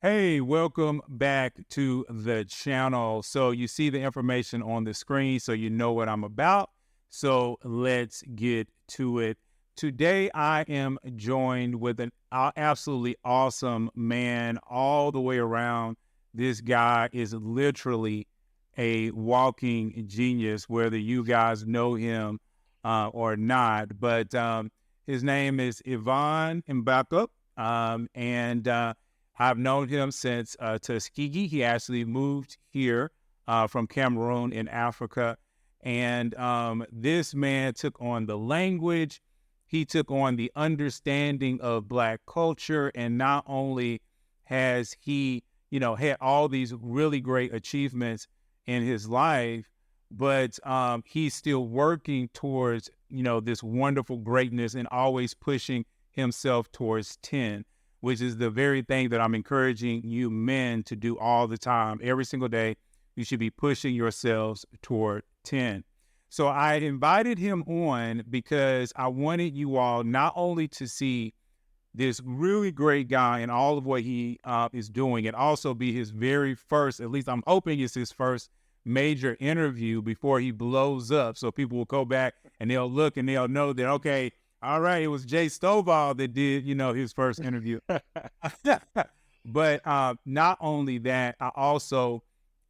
Hey, welcome back to the channel. So you see the information on the screen, so you know what I'm about. So let's get to it. Today, I am joined with an absolutely awesome man all the way around. This guy is literally a walking genius, whether you guys know him or not. But his name is Ivan Mbakop, and I've known him since Tuskegee. He actually moved here from Cameroon in Africa. And this man took on the language, he took on the understanding of Black culture. And not only has he, had all these really great achievements in his life, but he's still working towards, this wonderful greatness and always pushing himself towards 10, which is the very thing that I'm encouraging you men to do all the time. Every single day, you should be pushing yourselves toward 10. So I invited him on because I wanted you all not only to see this really great guy and all of what he is doing, and also be his very first, at least I'm hoping it's his first major interview before he blows up. So people will go back and they'll look and they'll know that, okay, all right, it was Jay Stovall that did, his first interview. But not only that, I also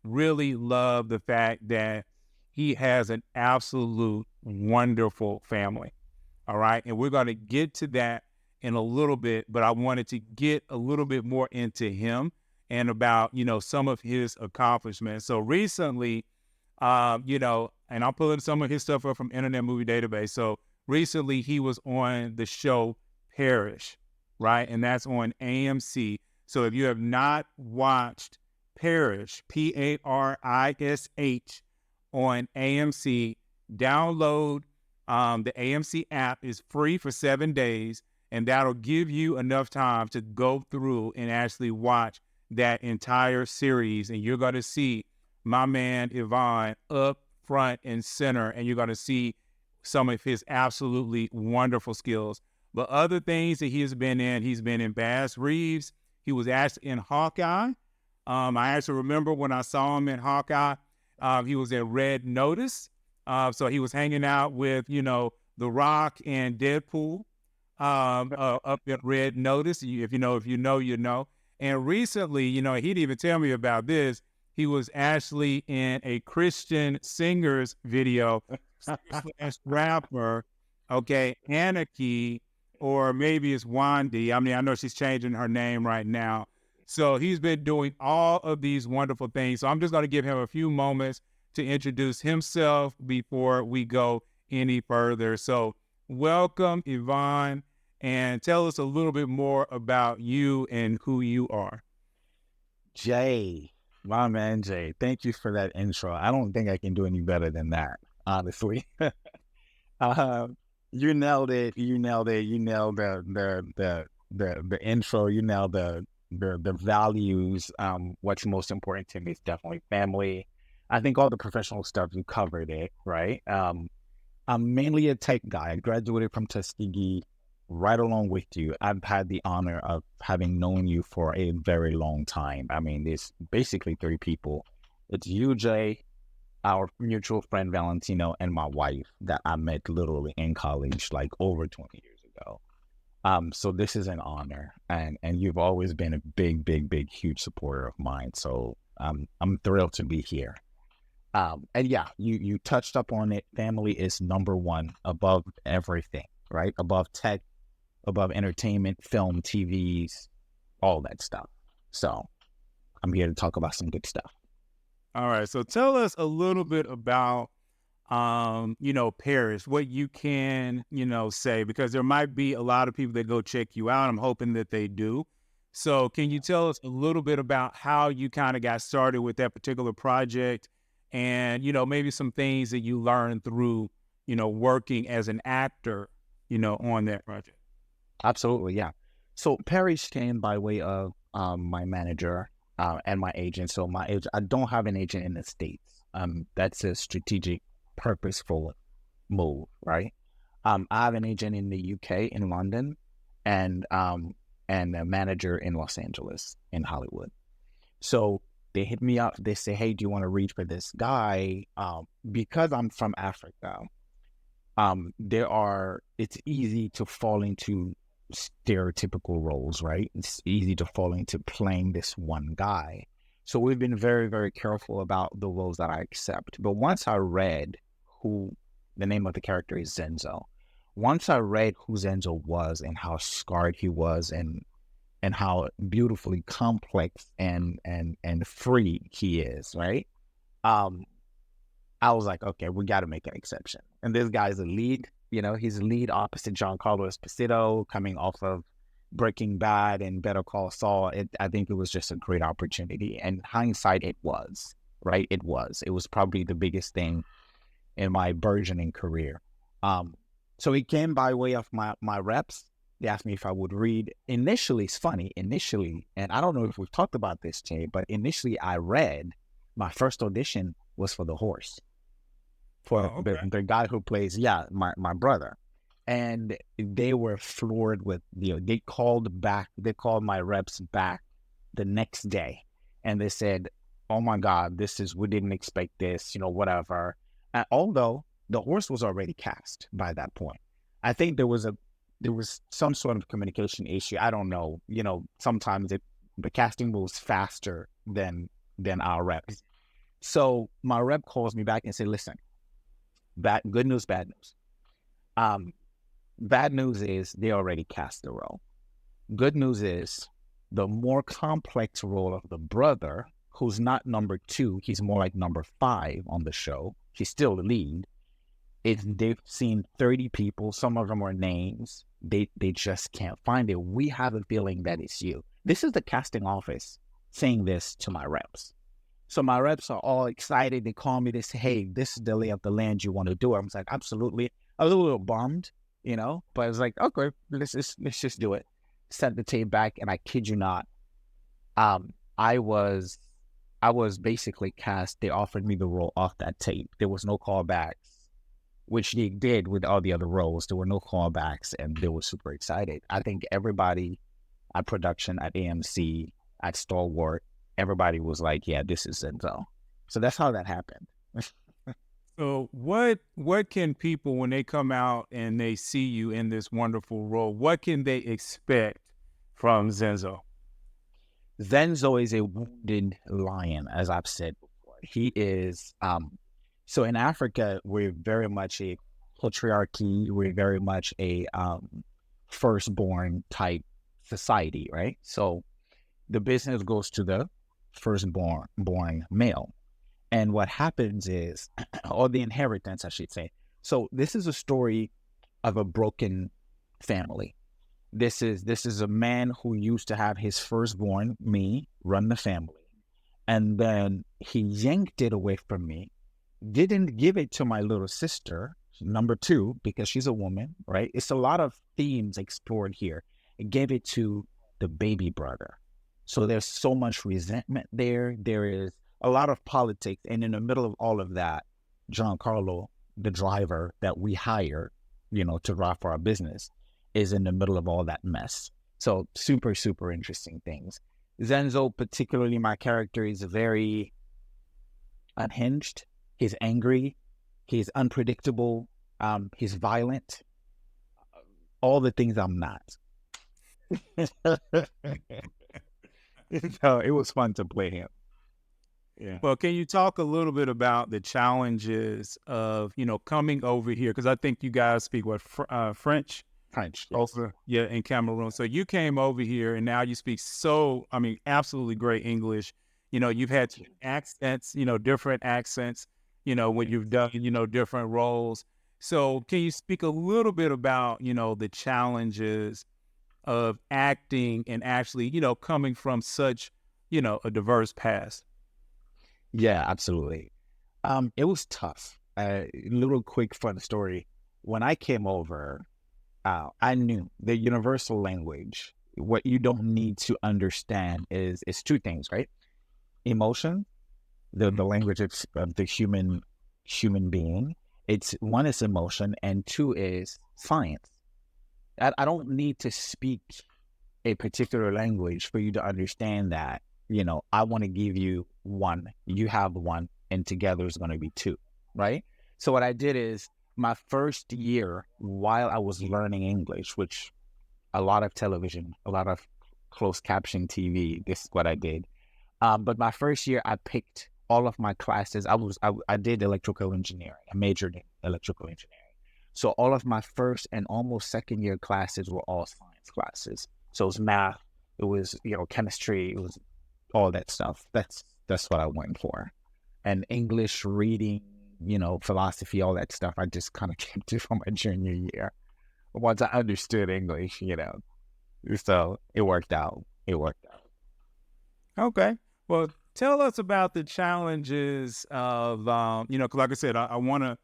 really love the fact that he has an absolute wonderful family. All right. And we're going to get to that in a little bit, but I wanted to get a little bit more into him and about, some of his accomplishments. So recently, and I'm pulling some of his stuff up from Internet Movie Database. So recently he was on the show Parish, right? And that's on AMC. So if you have not watched Parish, Parish, on AMC, download the AMC app. Is free for 7 days, and that'll give you enough time to go through and actually watch that entire series. And you're going to see my man Ivan up front and center, and you're going to see some of his absolutely wonderful skills. But other things that he's been in Bass Reeves. He was actually in Hawkeye. I actually remember when I saw him in Hawkeye, he was in Red Notice. So he was hanging out with, The Rock and Deadpool up in Red Notice. If you know, you know. And recently, he didn't even tell me about this. He was actually in a Christian singers video slash rapper, okay, Anarchy, or maybe it's Wandy. I mean, I know she's changing her name right now. So he's been doing all of these wonderful things. So I'm just going to give him a few moments to introduce himself before we go any further. So welcome, Ivan, and tell us a little bit more about you and who you are. Jay, my man Jay, thank you for that intro. I don't think I can do any better than that, honestly. You nailed it. You nailed it. You nailed the intro. You nailed the values. What's most important to me is definitely family. I think all the professional stuff, you covered it, right? I'm mainly a tech guy. I graduated from Tuskegee right along with you. I've had the honor of having known you for a very long time. I mean, there's basically three people. It's you, Jay, our mutual friend Valentino, and my wife that I met literally in college, like over 20 years ago. So this is an honor, and you've always been a big, huge supporter of mine. So I'm thrilled to be here. And yeah, you touched up on it. Family is number one above everything, right? Above tech, above entertainment, film, TVs, all that stuff. So I'm here to talk about some good stuff. All right. So tell us a little bit about, Parish, what you can, say, because there might be a lot of people that go check you out. I'm hoping that they do. So can you tell us a little bit about how you kind of got started with that particular project and, maybe some things that you learned through, working as an actor, on that project? Absolutely, yeah. So Parish came by way of my manager and my agent. So my agent, I don't have an agent in the States. That's a strategic, purposeful move, right? I have an agent in the UK, in London, and and a manager in Los Angeles, in Hollywood. So they hit me up. They say, "Hey, do you want to read for this guy?" Because I'm from Africa, it's easy to fall into stereotypical roles, right? It's easy to fall into playing this one guy. So we've been very, very careful about the roles that I accept. But once I read who the name of the character is Zenzo, once I read who Zenzo was and how scarred he was and how beautifully complex and free he is, right? I was like, okay, we got to make an exception. And this guy's a lead, he's a lead opposite Giancarlo Esposito, coming off of Breaking Bad and Better Call Saul. I think it was just a great opportunity. And hindsight, it was, right? It was probably the biggest thing in my burgeoning career. So it came by way of my reps. They asked me if I would read. Initially, it's funny, and I don't know if we've talked about this, Jay, but initially I read, my first audition was for the horse. For the guy who plays, my brother. And they were floored with, they called my reps back the next day. And they said, "Oh my God, we didn't expect this, whatever." And although the horse was already cast by that point, I think there was some sort of communication issue. I don't know. Sometimes the casting moves faster than our reps. So my rep calls me back and said, "Listen, good news, bad news. Bad news is they already cast the role. Good news is the more complex role of the brother, who's not number 2, he's more like number 5 on the show. He's still the lead. They've seen 30 people. Some of them are names. They just can't find it. We have a feeling that it's you." This is the casting office saying this to my reps. So my reps are all excited. They call me. They say, "Hey, this is the lay of the land. You want to do it?" I was like, "Absolutely." I was a little bummed, but I was like, "Okay, let's just do it." Set the tape back, and I kid you not, I was basically cast. They offered me the role off that tape. There was no callbacks, which they did with all the other roles. There were no callbacks, and they were super excited. I think everybody at production, at AMC, at Stalwart, everybody was like, "Yeah, this is Zenzo." So that's how that happened. So what can people, when they come out and they see you in this wonderful role, what can they expect from Zenzo? Zenzo is a wounded lion, as I've said before. He is, so in Africa, we're very much a patriarchy. We're very much a firstborn type society, right? So the business goes to the firstborn male. And what happens is, or the inheritance, I should say. So this is a story of a broken family. This is a man who used to have his firstborn, me, run the family. And then he yanked it away from me, didn't give it to my little sister, number 2, because she's a woman, right? It's a lot of themes explored here. It gave it to the baby brother. So there's so much resentment there. There is a lot of politics. And in the middle of all of that, Giancarlo, the driver that we hire, to drive for our business, is in the middle of all that mess. So super, super interesting things. Zenzo, particularly my character, is very unhinged. He's angry. He's unpredictable. He's violent. All the things I'm not. So it was fun to play him. Yeah. Well, can you talk a little bit about the challenges of, coming over here? Because I think you guys speak French? French, yes. Also, in Cameroon. So you came over here and now you speak absolutely great English. You've had accents, different accents, when you've done, different roles. So can you speak a little bit about, the challenges of acting and actually, coming from such, a diverse past? Yeah, absolutely. It was tough. Little quick fun story. When I came over, I knew the universal language. What you don't need to understand is 2 things, right? Emotion, the language of the human being. It's 1 is emotion, and 2 is science. I don't need to speak a particular language for you to understand that, I want to give you one, you have one, and together is going to be two, right? So what I did is my first year while I was learning English, which a lot of television, a lot of closed caption TV, this is what I did. But my first year, I picked all of my classes. I did electrical engineering. I majored in electrical engineering. So all of my first and almost second year classes were all science classes. So it was math, it was, chemistry, it was all that stuff. That's what I went for. And English, reading, philosophy, all that stuff, I just kind of kept it for my junior year. Once I understood English, so it worked out. Okay. Well, tell us about the challenges of, 'cause like I said, I want to,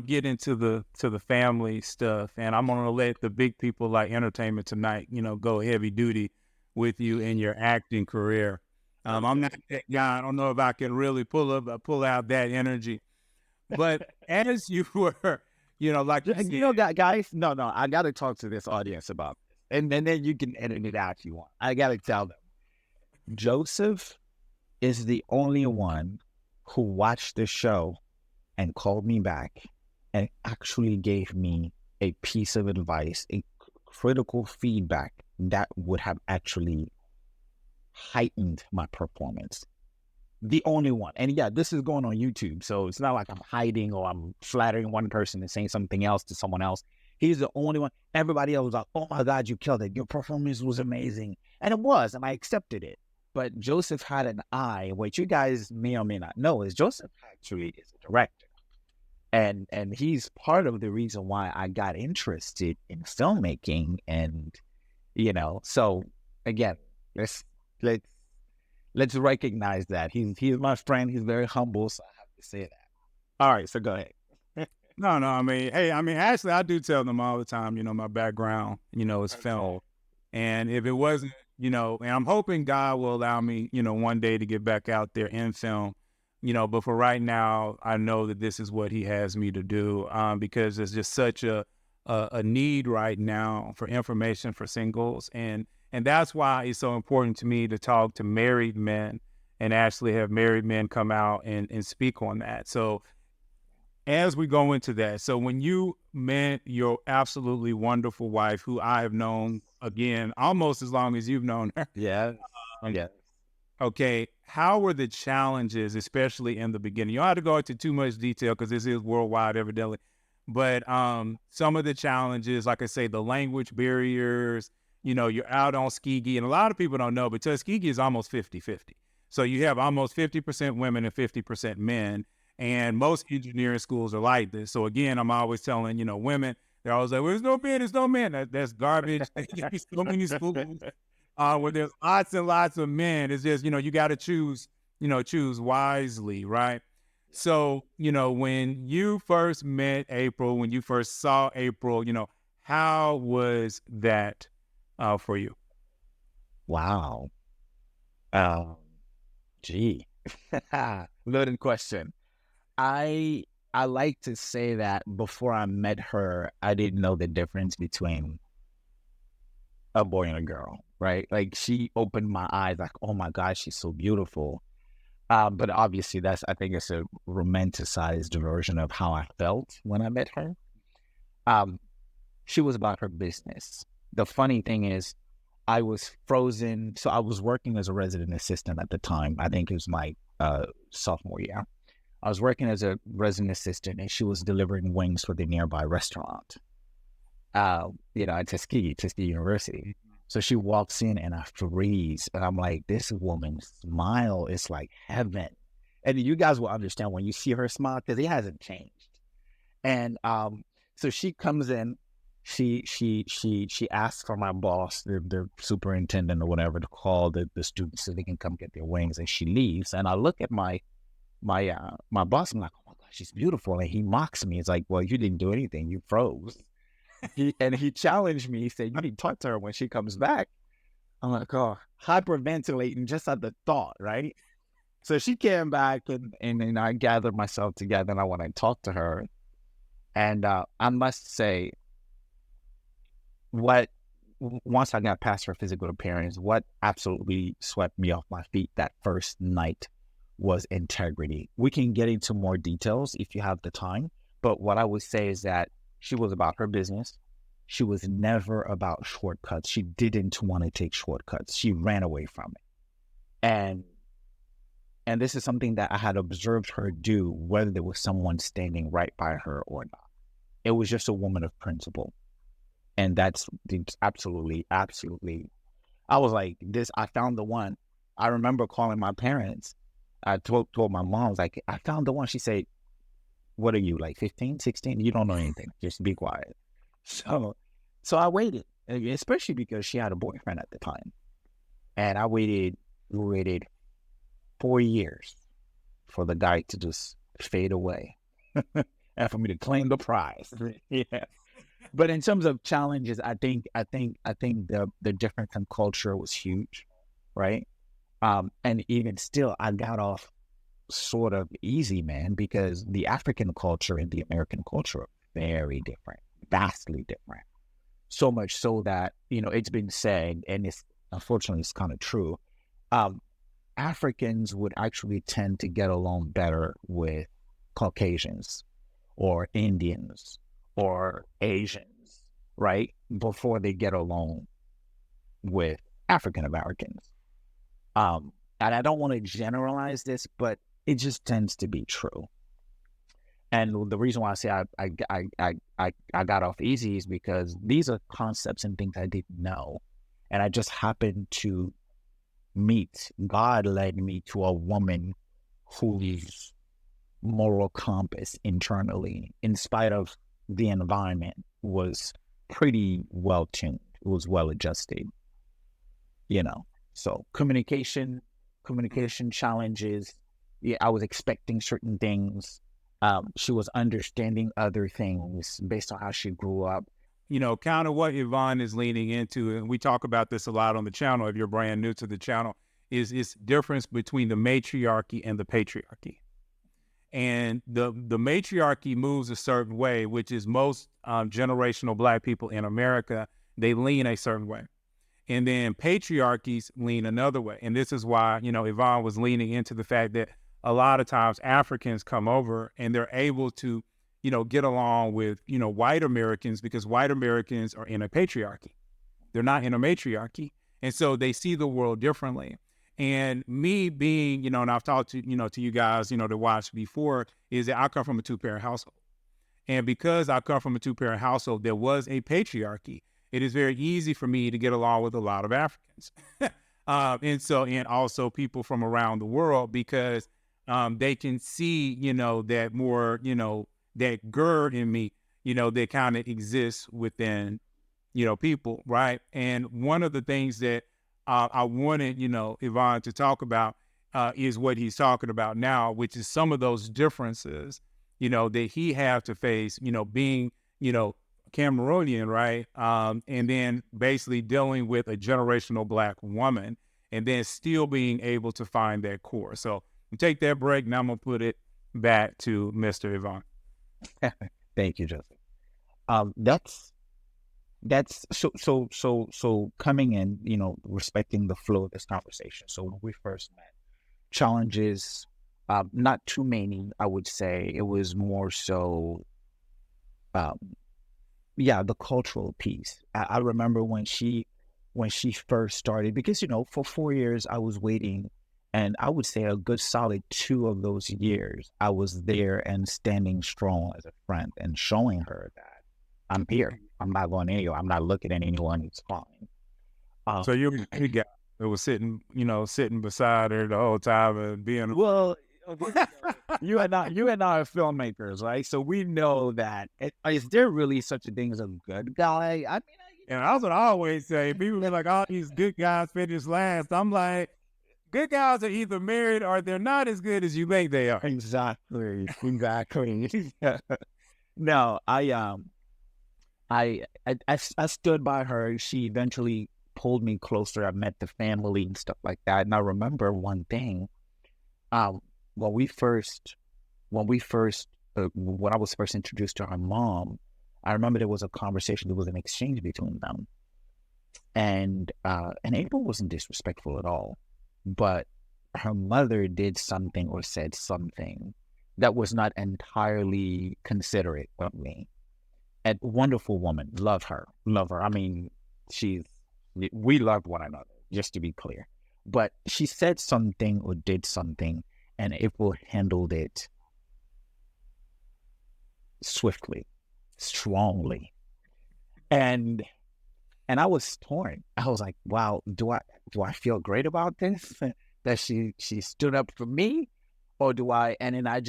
get into the family stuff, and I'm going to let the big people like Entertainment Tonight, go heavy duty with you in your acting career. I'm not that guy. I don't know if I can really pull out that energy, but as you were, like you said, Guys, no, I got to talk to this audience about this, and then you can edit it out if you want. I got to tell them, Joseph is the only one who watched the show and called me back and actually gave me a piece of advice, a critical feedback that would have actually heightened my performance. The only one. And yeah, this is going on YouTube, so it's not like I'm hiding or I'm flattering one person and saying something else to someone else. He's the only one. Everybody else was like, oh my God, you killed it. Your performance was amazing. And it was, and I accepted it. But Joseph had an eye, what you guys may or may not know is Joseph actually is a director. And he's part of the reason why I got interested in filmmaking. And, so again, let's recognize that. He's my friend. He's very humble, so I have to say that. All right, so go ahead. No, I mean, hey, actually, I do tell them all the time, my background, is film. And if it wasn't, and I'm hoping God will allow me, one day to get back out there in film, but for right now, I know that this is what he has me to do, because there's just such a need right now for information for singles. And that's why it's so important to me to talk to married men and actually have married men come out and speak on that. So as we go into that, so when you met your absolutely wonderful wife, who I have known, again, almost as long as you've known her. Yeah. Yeah. Okay, how were the challenges, especially in the beginning? You don't have to go into too much detail because this is worldwide, evidently. But some of the challenges, like I say, the language barriers, you're out on Tuskegee, and a lot of people don't know, but Tuskegee is almost 50-50. So you have almost 50% women and 50% men. And most engineering schools are like this. So again, I'm always telling, women, they're always like, well, there's no men, there's no men. That's garbage. There's so many schools where there's lots and lots of men. It's just, you got to choose wisely, right? So, when you first met April, when you first saw April, how was that for you? Wow. Gee. Loaded question. I like to say that before I met her, I didn't know the difference between a boy and a girl, right? Like, she opened my eyes, like, oh my God, she's so beautiful. But obviously I think it's a romanticized version of how I felt when I met her. She was about her business. The funny thing is, I was frozen. So I was working as a resident assistant at the time. I think it was my sophomore year. I was working as a resident assistant, and she was delivering wings for the nearby restaurant, at Tuskegee University. So she walks in, and I freeze, and I'm like, this woman's smile is like heaven. And you guys will understand when you see her smile, because it hasn't changed. And so she comes in, she asks for my boss, the superintendent or whatever, to call the students so they can come get their wings, and she leaves. And I look at my boss, I'm like, oh my God, she's beautiful. And he mocks me. It's like, well, you didn't do anything. You froze. He challenged me. He said, you need to talk to her when she comes back. I'm like, oh, hyperventilating just at the thought, right? So she came back, and I gathered myself together, and I went and talked to her. And I must say, what once I got past her physical appearance, what absolutely swept me off my feet that first night was integrity. We can get into more details if you have the time, but what I would say is that she was about her business. She was never about shortcuts. She didn't want to take shortcuts. She ran away from it. And this is something that I had observed her do, whether there was someone standing right by her or not. It was just a woman of principle. And that's absolutely, absolutely. I was like, I found the one. I remember calling my parents. I told my mom, I was like, I found the one. She said, what are you, like 15, 16? You don't know anything. Just be quiet. So I waited, especially because she had a boyfriend at the time. And we waited 4 years for the guy to just fade away and for me to claim the prize. Yeah. But in terms of challenges, I think the difference in culture was huge, right? And even still, I got off sort of easy, man, because the African culture and the American culture are very different, vastly different. So much so that, it's been said, and unfortunately it's kind of true, Africans would actually tend to get along better with Caucasians or Indians or Asians, right? Before they get along with African Americans. And I don't want to generalize this, but it just tends to be true. And the reason why I say I got off easy is because these are concepts and things I didn't know. And I just happened to God led me to a woman whose moral compass internally, in spite of the environment, was pretty well tuned. It was well adjusted, So communication challenges. Yeah, I was expecting certain things. She was understanding other things based on how she grew up. Kind of what Yvonne is leaning into, and we talk about this a lot on the channel if you're brand new to the channel, is difference between the matriarchy and the patriarchy. And the matriarchy moves a certain way, which is most generational Black people in America, they lean a certain way. And then patriarchies lean another way. And this is why, Yvonne was leaning into the fact that a lot of times Africans come over and they're able to, get along with, white Americans, because white Americans are in a patriarchy. They're not in a matriarchy. And so they see the world differently. And me being, and I've talked to, to you guys, to watch before, is that I come from a two-parent household. And because I come from a two-parent household, there was a patriarchy. It is very easy for me to get along with a lot of Africans. And also people from around the world, because they can see, that more, that GER in me, that kind of exists within, people, right? And one of the things that I wanted, Yvonne to talk about is what he's talking about now, which is some of those differences, that he have to face, being, Cameroonian, right? And then basically dealing with a generational Black woman, and then still being able to find that core. So we'll take that break. Now I'm going to put it back to Mr. Yvonne. Thank you, Joseph. That's so coming in, respecting the flow of this conversation. So when we first met, challenges, not too many, I would say. It was more so, the cultural piece. I remember when she first started, because, for 4 years I was waiting, and I would say a good solid 2 of those years, I was there and standing strong as a friend and showing her that I'm here. I'm not going anywhere. I'm not looking at anyone. It's fine. So you got it was sitting beside her the whole time and being well. You and I are filmmakers, right? So we know that. Is there really such a thing as a good guy? I mean, and that's what I always say. People be like, "All these good guys finish last." I'm like, good guys are either married or they're not as good as you think they are. Exactly. No, I stood by her. She eventually pulled me closer. I met the family and stuff like that. And I remember one thing. When I was first introduced to her mom, I remember there was a conversation. There was an exchange between them, And April wasn't disrespectful at all, but her mother did something or said something that was not entirely considerate of me. A wonderful woman, love her. I mean, we love one another, just to be clear. But she said something or did something, and April handled it swiftly, strongly, and I was torn. I was like, wow, do I feel great about this? That she stood up for me, or do I? And then I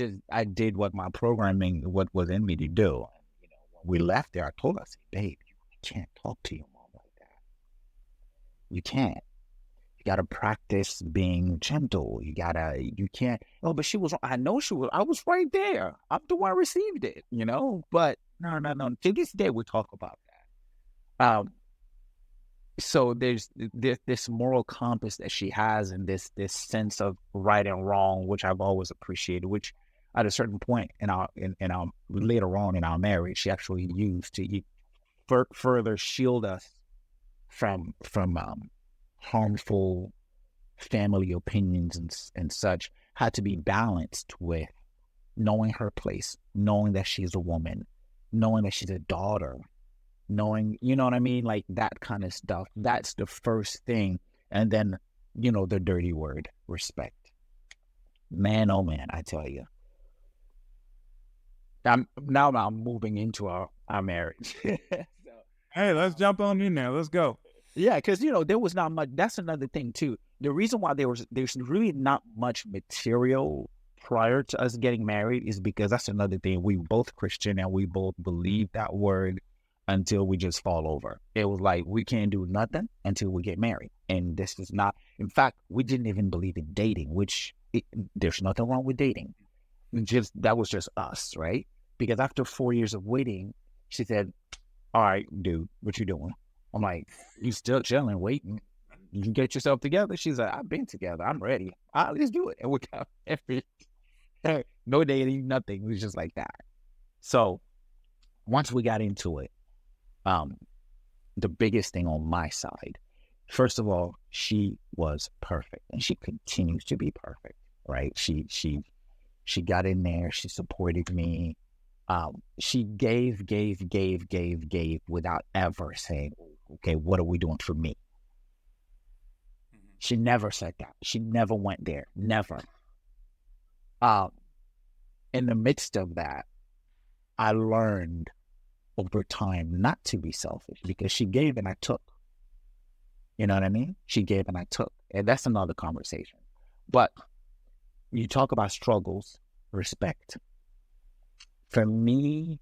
did what my programming, what was in me to do. You know, when we left there, I told her, I said, babe, you can't talk to your mom like that. You can't. You gotta practice being gentle. You can't. Oh, but she was. I know she was. I was right there. I'm the one who received it. You know. But no. To this day, we talk about that. So there's this moral compass that she has, and this sense of right and wrong, which I've always appreciated, which at a certain point in our later on in our marriage, she actually used to further shield us from harmful family opinions and such, had to be balanced with knowing her place, knowing that she's a woman, knowing that she's a daughter, knowing, you know what I mean? Like that kind of stuff. That's the first thing. And then, you know, the dirty word, respect. Man, oh man, I tell you. I'm moving into our marriage. Hey, let's jump on in there. Let's go. Yeah, because, you know, there was not much. That's another thing, too. The reason why there's really not much material prior to us getting married is because that's another thing. We both Christian and we both believe that word until we just fall over. It was like, we can't do nothing until we get married. And this is not, in fact, we didn't even believe in dating, which there's nothing wrong with dating. That was just us, right? Because after 4 years of waiting, she said, all right, dude, what you doing? I'm like, you still chilling, waiting. You can get yourself together. She's like, I've been together. I'm ready. Let's do it. And we got no dating, nothing. It was just like that. So once we got into it, the biggest thing on my side, first of all, she was perfect, and she continues to be perfect, right? She got in there. She supported me. She gave without ever saying, okay, what are we doing for me? She never said that. She never went there. Never. In the midst of that, I learned over time not to be selfish, because she gave and I took. You know what I mean? She gave and I took. And that's another conversation. But you talk about struggles, respect. For me,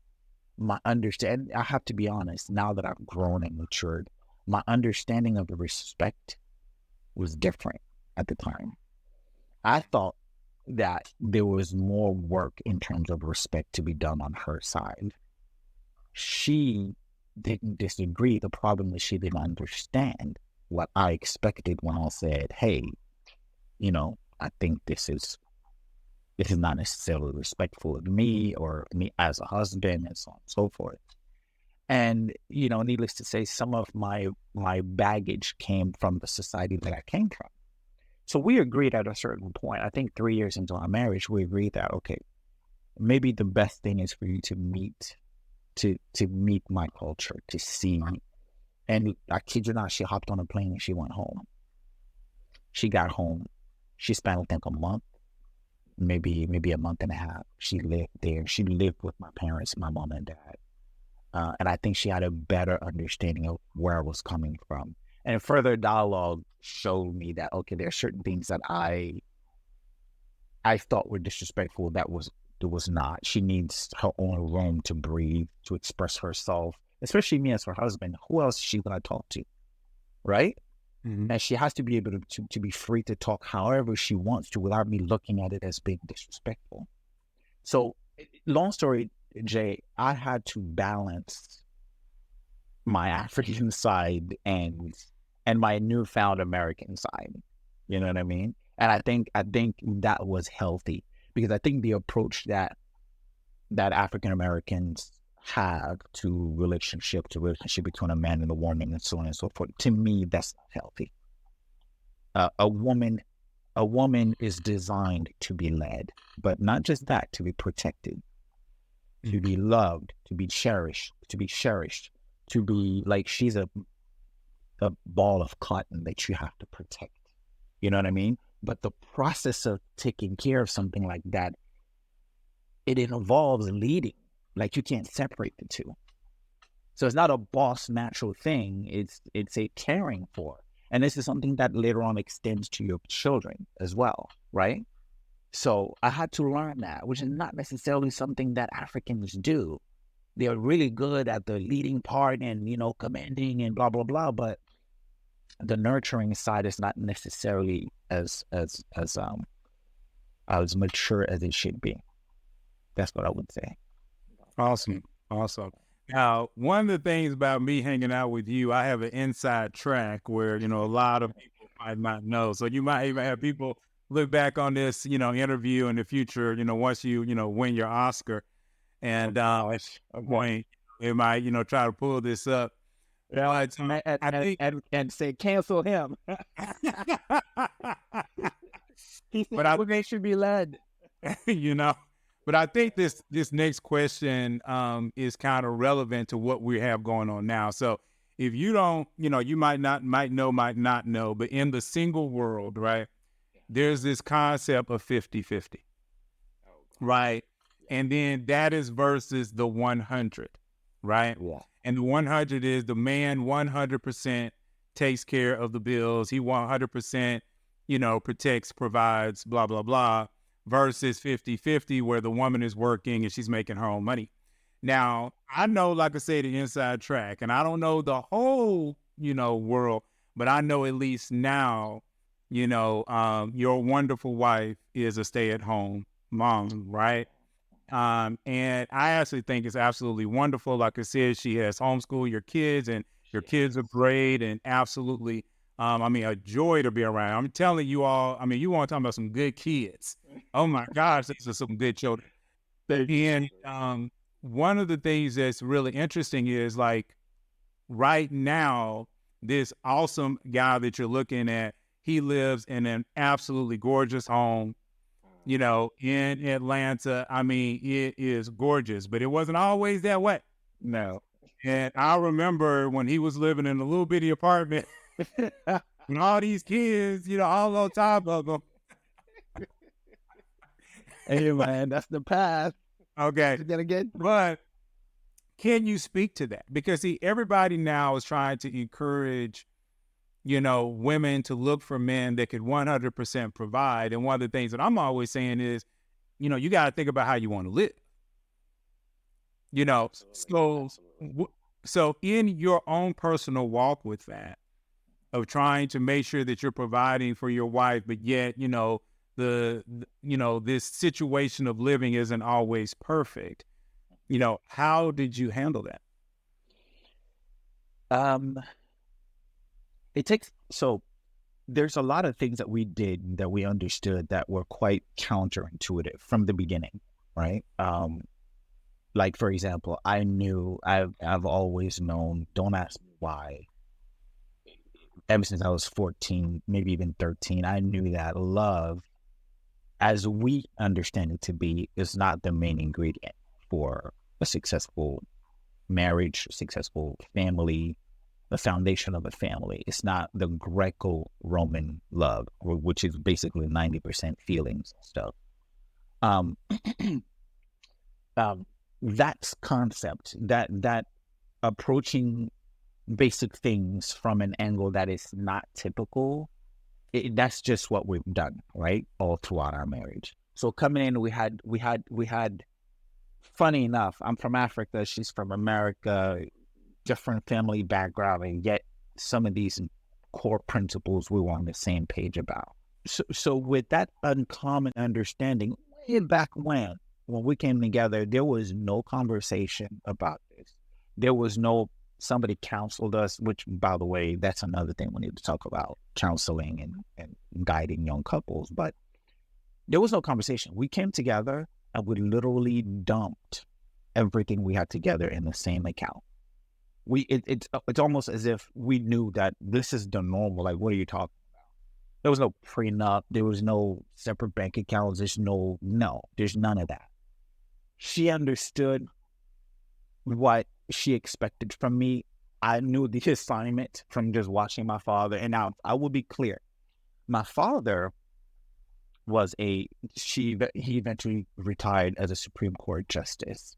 my understanding, I have to be honest, now that I've grown and matured, my understanding of the respect was different at the time. I thought that there was more work in terms of respect to be done on her side. She didn't disagree. The problem is she didn't understand what I expected when I said, hey, you know, I think this is not necessarily respectful of me or me as a husband, and so on and so forth. And, you know, needless to say, some of my baggage came from the society that I came from. So we agreed at a certain point, I think 3 years into our marriage, we agreed that, okay, maybe the best thing is for you to meet my culture, to see. And I kid you not, she hopped on a plane and she went home. She got home. She spent, I think, a month, maybe a month and a half. She lived there. She lived with my parents, my mom and dad. And I think she had a better understanding of where I was coming from. And further dialogue showed me that, okay, there are certain things that I thought were disrespectful that was not. She needs her own room to breathe, to express herself, especially me as her husband. Who else is she going to talk to, right? Mm-hmm. And she has to be able to be free to talk however she wants to without me looking at it as being disrespectful. So, long story, Jay, I had to balance my African side and my newfound American side. You know what I mean? And I think that was healthy, because I think the approach that African Americans have to relationship between a man and a woman and so on and so forth. To me, that's not healthy. A woman is designed to be led, but not just that, to be protected, to be loved, to be cherished, to be like she's a ball of cotton that you have to protect. You know what I mean? But the process of taking care of something like that, it involves leading. Like, you can't separate the two. So it's not a boss natural thing. It's a caring for. And this is something that later on extends to your children as well, right? So I had to learn that, which is not necessarily something that Africans do. They're really good at the leading part and, commanding and blah, blah, blah. But the nurturing side is not necessarily as mature as it should be. That's what I would say. Awesome. Now, one of the things about me hanging out with you, I have an inside track where, a lot of people might not know. So you might even have people look back on this, interview in the future, once you, win your Oscar. And point, they might, try to pull this up. Yeah, and say, cancel him. But they should be led. But I think this next question is kind of relevant to what we have going on now. So if you don't, you might not know, but in the single world, right, there's this concept of 50-50, right? And then that is versus the 100, right? Yeah. And the 100 is the man 100% takes care of the bills. He 100%, protects, provides, blah, blah, blah. Versus 50-50 where the woman is working and she's making her own money. Now, I know, like I say, the inside track, and I don't know the whole, world, but I know at least now, your wonderful wife is a stay-at-home mom, right? And I actually think it's absolutely wonderful. Like I said, she has homeschooled your kids, and your kids are great and absolutely a joy to be around. I'm telling you all, you want to talk about some good kids. Oh my gosh, these are some good children. And one of the things that's really interesting is, like, right now, this awesome guy that you're looking at, he lives in an absolutely gorgeous home, in Atlanta. It is gorgeous, but it wasn't always that way. No. And I remember when he was living in a little bitty apartment and all these kids, all on top of them. Hey, man, that's the path. Okay. But can you speak to that? Because, see, everybody now is trying to encourage, women to look for men that could 100% provide. And one of the things that I'm always saying is, you got to think about how you want to live. So in your own personal walk with that, of trying to make sure that you're providing for your wife, but yet, this situation of living isn't always perfect. How did you handle that? There's a lot of things that we did that we understood that were quite counterintuitive from the beginning, right? Like, for example, I've always known, don't ask me why, ever since I was 14, maybe even 13, I knew that love, as we understand it to be, is not the main ingredient for a successful marriage, successful family, the foundation of a family. It's not the Greco-Roman love, which is basically 90% feelings and stuff. That concept, that approaching basic things from an angle that is not typical, that's just what we've done, right? All throughout our marriage. So coming in, we had, funny enough, I'm from Africa, she's from America, different family background, and yet some of these core principles we were on the same page about. So with that uncommon understanding, way back when we came together, there was no conversation about this. There was no, somebody counseled us, which, by the way, that's another thing we need to talk about, counseling and guiding young couples. But there was no conversation. We came together and we literally dumped everything we had together in the same account. It's almost as if we knew that this is the normal. Like, what are you talking about? There was no prenup. There was no separate bank accounts. There's none of that. She understood what she expected from me. I knew the assignment from just watching my father. And now I will be clear. My father he eventually retired as a Supreme Court justice.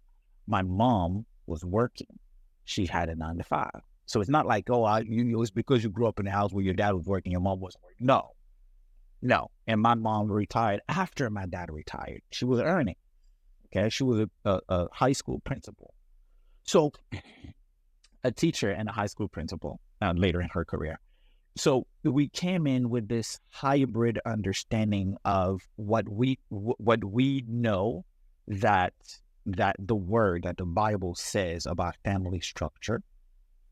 My mom was working. She had a 9-to-5. So it's not like, it's because you grew up in a house where your dad was working, your mom wasn't working. No. And my mom retired after my dad retired. She was earning. Okay. She was a high school principal. So a teacher and a high school principal later in her career. So we came in with this hybrid understanding of what we know that the word, that the Bible says about family structure,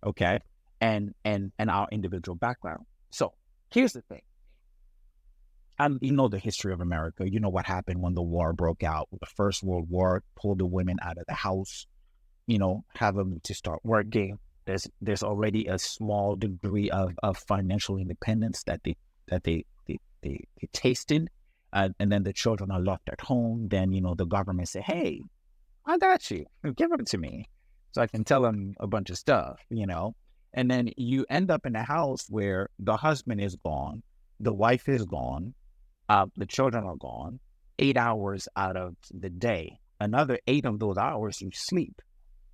okay, and our individual background. So here's the thing. You know the history of America. You know what happened when the war broke out. The First World War pulled the women out of the house, have them to start working. There's already a small degree of financial independence that they tasted, and then the children are left at home. Then the government say, "Hey, I got you. Give them to me, so I can tell them a bunch of stuff." And then you end up in a house where the husband is gone, the wife is gone, the children are gone. 8 hours out of the day, another 8 of those hours you sleep,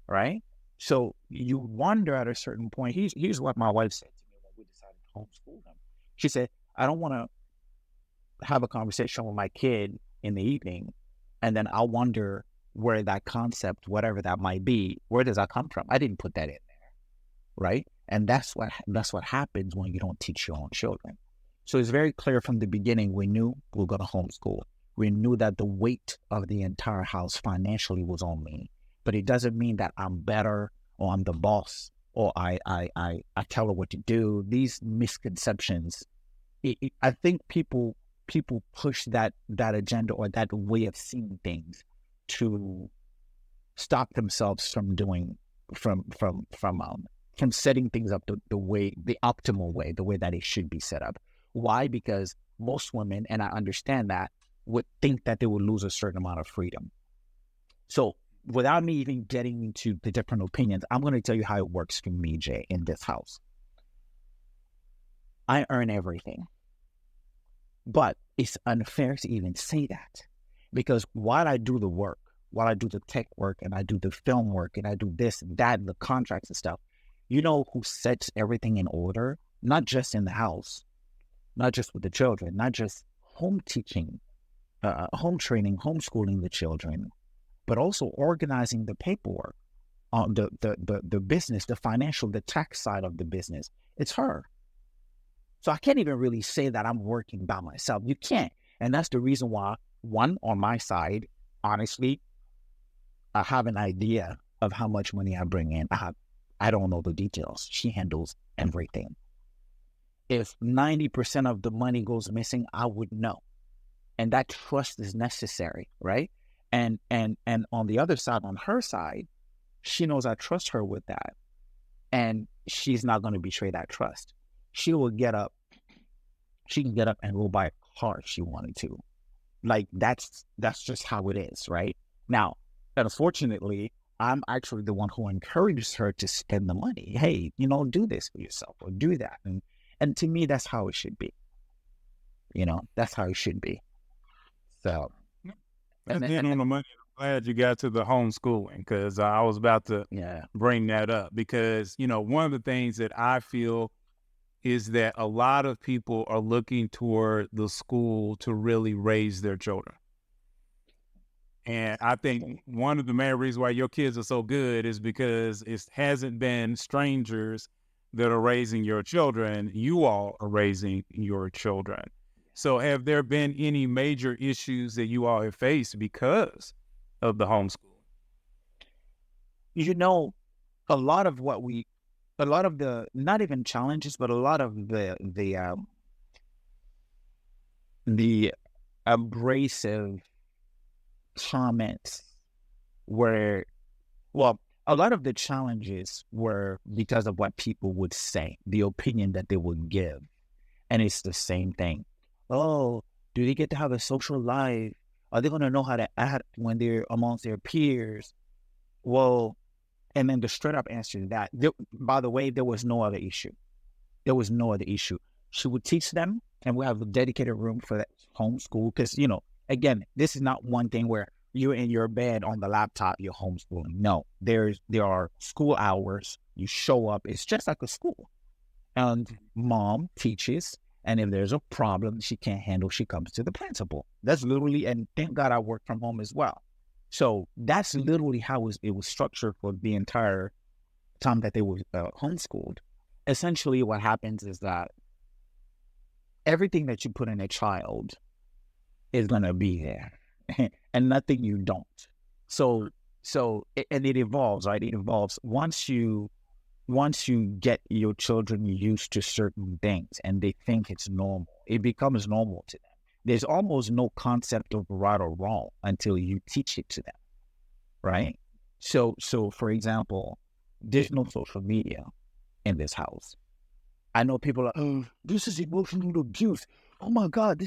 right? So you wonder at a certain point. Here's what my wife said to me when we decided to homeschool him. She said, "I don't want to have a conversation with my kid in the evening, and then I'll wonder where that concept, whatever that might be, where does that come from? I didn't put that in there, right?" And that's what happens when you don't teach your own children. So it's very clear from the beginning. We knew we were going to homeschool. We knew that the weight of the entire house financially was on me. But it doesn't mean that I'm better or I'm the boss or I tell her what to do. These misconceptions, I think people push that agenda or that way of seeing things to stop themselves from setting things up the optimal way, the way that it should be set up. Why? Because most women, and I understand that, would think that they would lose a certain amount of freedom. So without me even getting into the different opinions, I'm going to tell you how it works for me, Jay, in this house. I earn everything. But it's unfair to even say that, because while I do the work, while I do the tech work and I do the film work and I do this and that and the contracts and stuff, you know who sets everything in order? Not just in the house, not just with the children, not just home teaching, home training, homeschooling the children, but also organizing the paperwork, the business, the financial, the tax side of the business. It's her. So I can't even really say that I'm working by myself. You can't. And that's the reason why, one, on my side, honestly, I have an idea of how much money I bring in. I don't know the details. She handles everything. If 90% of the money goes missing, I would know. And that trust is necessary, right? And on the other side, on her side, she knows I trust her with that. And she's not going to betray that trust. She can get up and go buy a car if she wanted to. Like, that's just how it is, right? Now, unfortunately, I'm actually the one who encourages her to spend the money. Hey, do this for yourself or do that. And to me, that's how it should be. That's how it should be. So. That's the end on the money. I'm glad you got to the homeschooling, because I was about to bring that up, because, one of the things that I feel is that a lot of people are looking toward the school to really raise their children. And I think one of the main reasons why your kids are so good is because it hasn't been strangers that are raising your children. You all are raising your children. So have there been any major issues that you all have faced because of the homeschooling? A lot of the, not even challenges, but a lot of the abrasive comments were Well, a lot of the challenges were because of what people would say, the opinion that they would give. And it's the same thing. Oh, do they get to have a social life? Are they going to know how to act when they're amongst their peers? Well, and then the straight up answer to that, by the way, there was no other issue. There was no other issue. She would teach them, and we have a dedicated room for that homeschool. Because, again, this is not one thing where you're in your bed on the laptop, you're homeschooling. No, there are school hours. You show up. It's just like a school. And mom teaches, and if there's a problem she can't handle, she comes to the principal. That's literally, and thank God I work from home as well. So that's literally how it was structured for the entire time that they were homeschooled. Essentially, what happens is that everything that you put in a child is going to be there, and nothing you don't. So, and it evolves, right? It evolves once you get your children used to certain things and they think it's normal, it becomes normal to them. There's almost no concept of right or wrong until you teach it to them, right? So for example, there's no social media in this house. I know people are, oh, this is emotional abuse. Oh my God,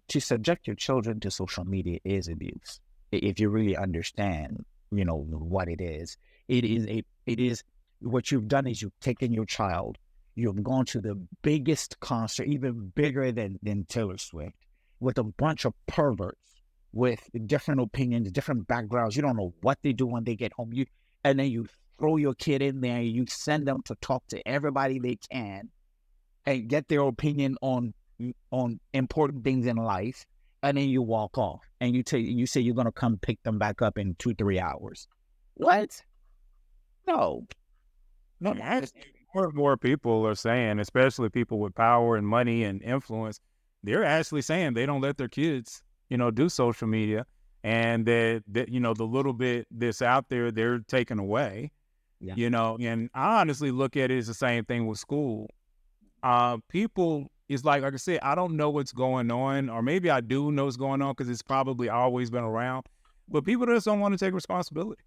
to subject your children to social media is abuse. If you really understand, what it is. It is what you've done is you've taken your child, you've gone to the biggest concert, even bigger than Taylor Swift, with a bunch of perverts with different opinions, different backgrounds. You don't know what they do when they get home. And then you throw your kid in there, you send them to talk to everybody they can and get their opinion on important things in life, and then you walk off and you say you're gonna come pick them back up in 2-3 hours. What? No. That's more people are saying, especially people with power and money and influence, they're actually saying they don't let their kids, do social media, and that the little bit that's out there, they're taking away. Yeah. And I honestly look at it as the same thing with school. People is like I said, I don't know what's going on, or maybe I do know what's going on because it's probably always been around, but people just don't want to take responsibility.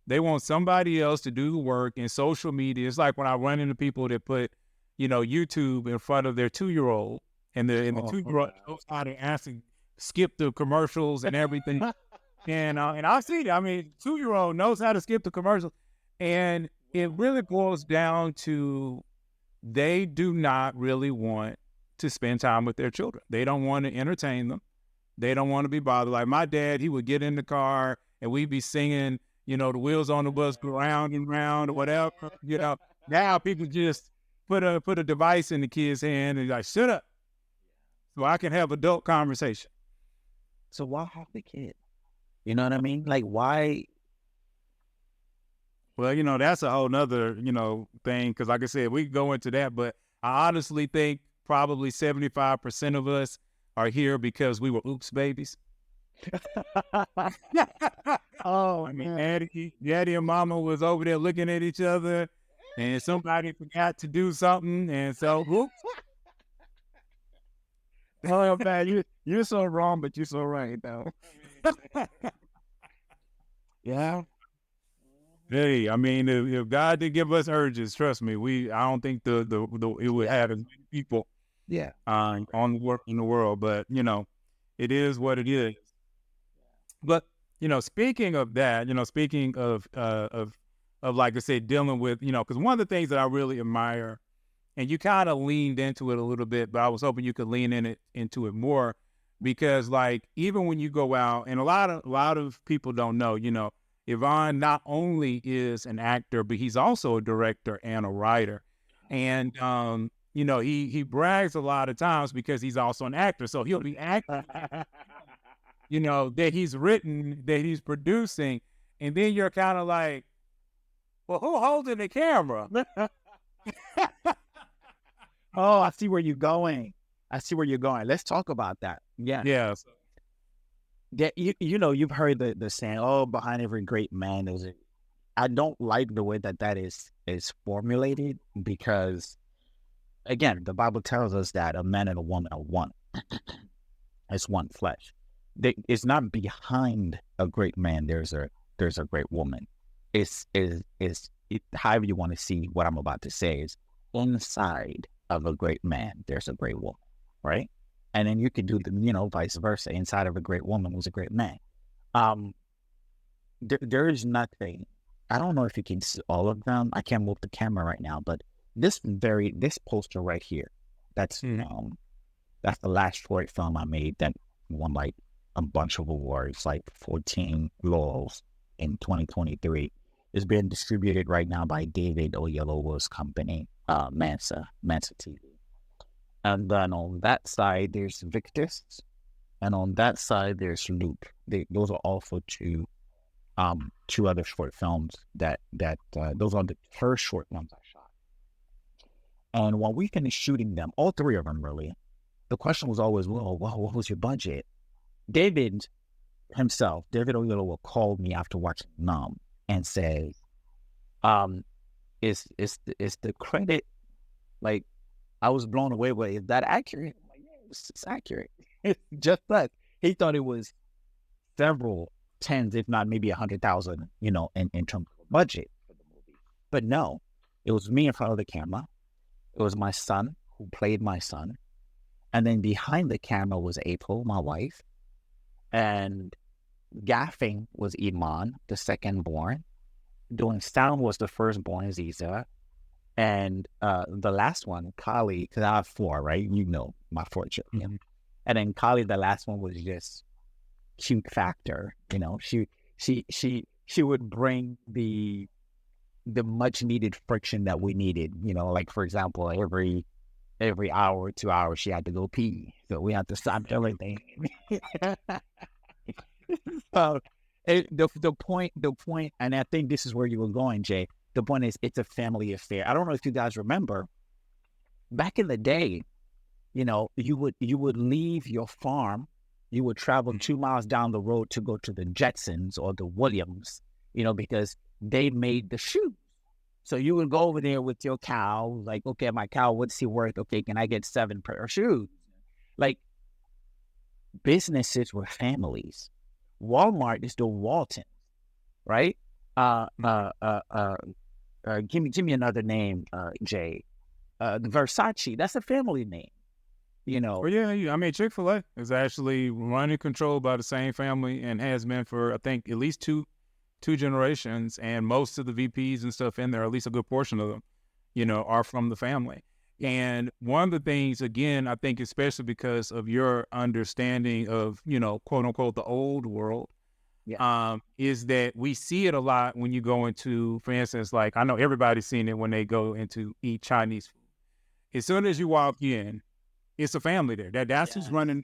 They want somebody else to do the work. In social media, it's like when I run into people that put, YouTube in front of their 2-year-old, and the 2-year-old knows how to skip the commercials and everything. and I see that. I mean, 2-year-old knows how to skip the commercials, and it really boils down to they do not really want to spend time with their children. They don't want to entertain them. They don't want to be bothered. Like my dad, he would get in the car and we'd be singing, the wheels on the bus go round and round or whatever. Now people just put a device in the kid's hand and like, shut up, so I can have adult conversation. So why have the kid? You know what I mean? Like why? Well, that's a whole nother, thing. Because like I said, we can go into that, but I honestly think probably 75% of us are here because we were oops babies. Oh, I mean, daddy and mama was over there looking at each other, and somebody forgot to do something, and so oops. Oh man, you're so wrong, but you're so right though. Yeah. Hey, I mean, if God did give us urges, trust me, I don't think the it would have as many people on the work in the world, but it is what it is. But speaking of that, speaking of like I said, dealing with because one of the things that I really admire, and you kind of leaned into it a little bit, but I was hoping you could lean into it more, because like even when you go out, and a lot of people don't know, Yvonne not only is an actor, but he's also a director and a writer. And, he brags a lot of times because he's also an actor. So he'll be acting, that he's written, that he's producing. And then you're kind of like, well, who holding the camera? Oh, I see where you're going. Let's talk about that. Yeah. Yeah. Yeah, you've heard the saying, "Oh, behind every great man there's a." I don't like the way that is formulated, because, again, the Bible tells us that a man and a woman are one. It's one flesh. It's not behind a great man there's a there's a great woman. However you want to see what I'm about to say is inside of a great man, there's a great woman, right? And then you could do the, vice versa. Inside of a great woman was a great man. There is nothing. I don't know if you can see all of them. I can't move the camera right now, but this poster right here, that's that's the last short film I made that won like a bunch of awards, like 14 laurels in 2023. It's being distributed right now by David Oyelowo's company, Mansa TV. And then on that side, there's Victus. And on that side, there's Luke. Those are also two other short films that those are the first short films I shot. And when we finished shooting them, all three of them really, the question was always, well, what was your budget? David Oyelowo called me after watching Numb and said, is the credit, like, I was blown away by, is that accurate? I'm like, yeah, it's accurate. Just that. He thought it was several tens, if not maybe 100,000, in terms of budget for the movie. But no, it was me in front of the camera. It was my son who played my son. And then behind the camera was April, my wife. And gaffing was Iman, the second born. Doing sound was the firstborn, Ziza. And the last one, Kali, because I have four, right? My four children. Mm-hmm. And then Kali, the last one, was just cute factor. She would bring the much needed friction that we needed. Like, for example, every hour or 2 hours she had to go pee, so we had to stop everything. So the point, and I think this is where you were going, Jay. The point is, it's a family affair. I don't know if you guys remember, back in the day, you would leave your farm, you would travel 2 miles down the road to go to the Jeffersons or the Williams, because they made the shoes. So you would go over there with your cow, like, okay, my cow, what's he worth? Okay, can I get 7 pair of shoes? Like, businesses were families. Walmart is the Waltons, right? Give me another name, Jay. Versace, that's a family name, Well, yeah, I mean, Chick-fil-A is actually run and controlled by the same family and has been for, I think, at least two generations, and most of the VPs and stuff in there, at least a good portion of them, are from the family. And one of the things, again, I think especially because of your understanding of, quote unquote, the old world, is that we see it a lot when you go into, for instance, like, I know everybody's seen it when they go into eat Chinese food. As soon as you walk in, it's a family there. That's who's running.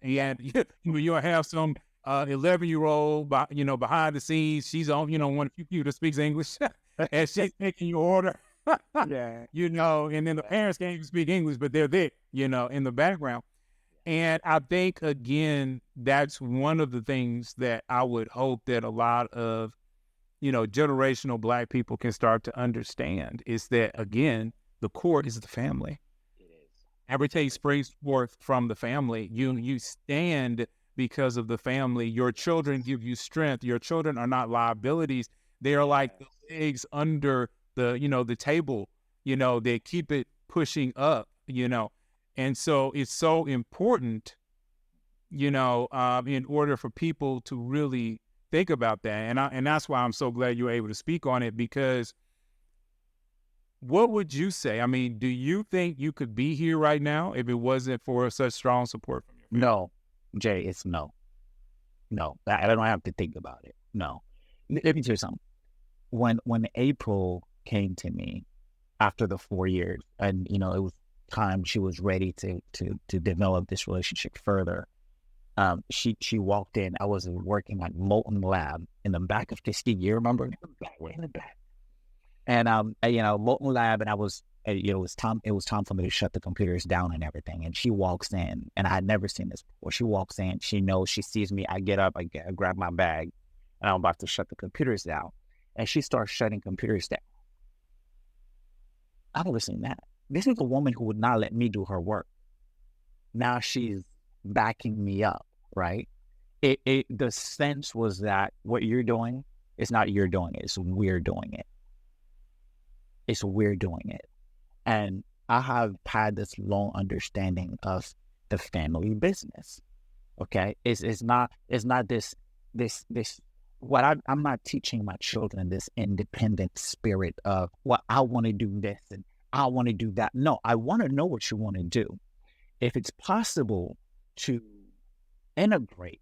And you'll have some 11-year-old, behind the scenes. She's on, one of the few people that speaks English, and she's making your order. And then the parents can't even speak English, but they're there, in the background. And I think, again, that's one of the things that I would hope that a lot of, generational Black people can start to understand is that, again, the core is the family. It is. Everything springs forth from the family. You stand because of the family. Your children give you strength. Your children are not liabilities. They are like the legs under the table, they keep it pushing up, and so it's so important, in order for people to really think about that. And that's why I'm so glad you're able to speak on it, because what would you say? I mean, do you think you could be here right now if it wasn't for such strong support from your family? No, Jay, it's no. I don't have to think about it. No. Let me tell you something. When April came to me after the 4 years, and it was time she was ready to develop this relationship further, she walked in. I was working at Molten Lab in the back of Tuskegee. You remember? In the back. And Molten Lab, and I was it was time for me to shut the computers down and everything. And she walks in, and I had never seen this before. She walks in, she sees me. I get up, I grab my bag, and I'm about to shut the computers down, and she starts shutting computers down. I've never seen that. This is a woman who would not let me do her work. Now she's backing me up, right? The sense was that what you're doing It's not you're doing it. It's we're doing it. It's we're doing it. And I have had this long understanding of the family business. Okay, it's not this what I'm not teaching my children this independent spirit of well, I want to do this and I want to do that. No, I want to know what you want to do. If it's possible to integrate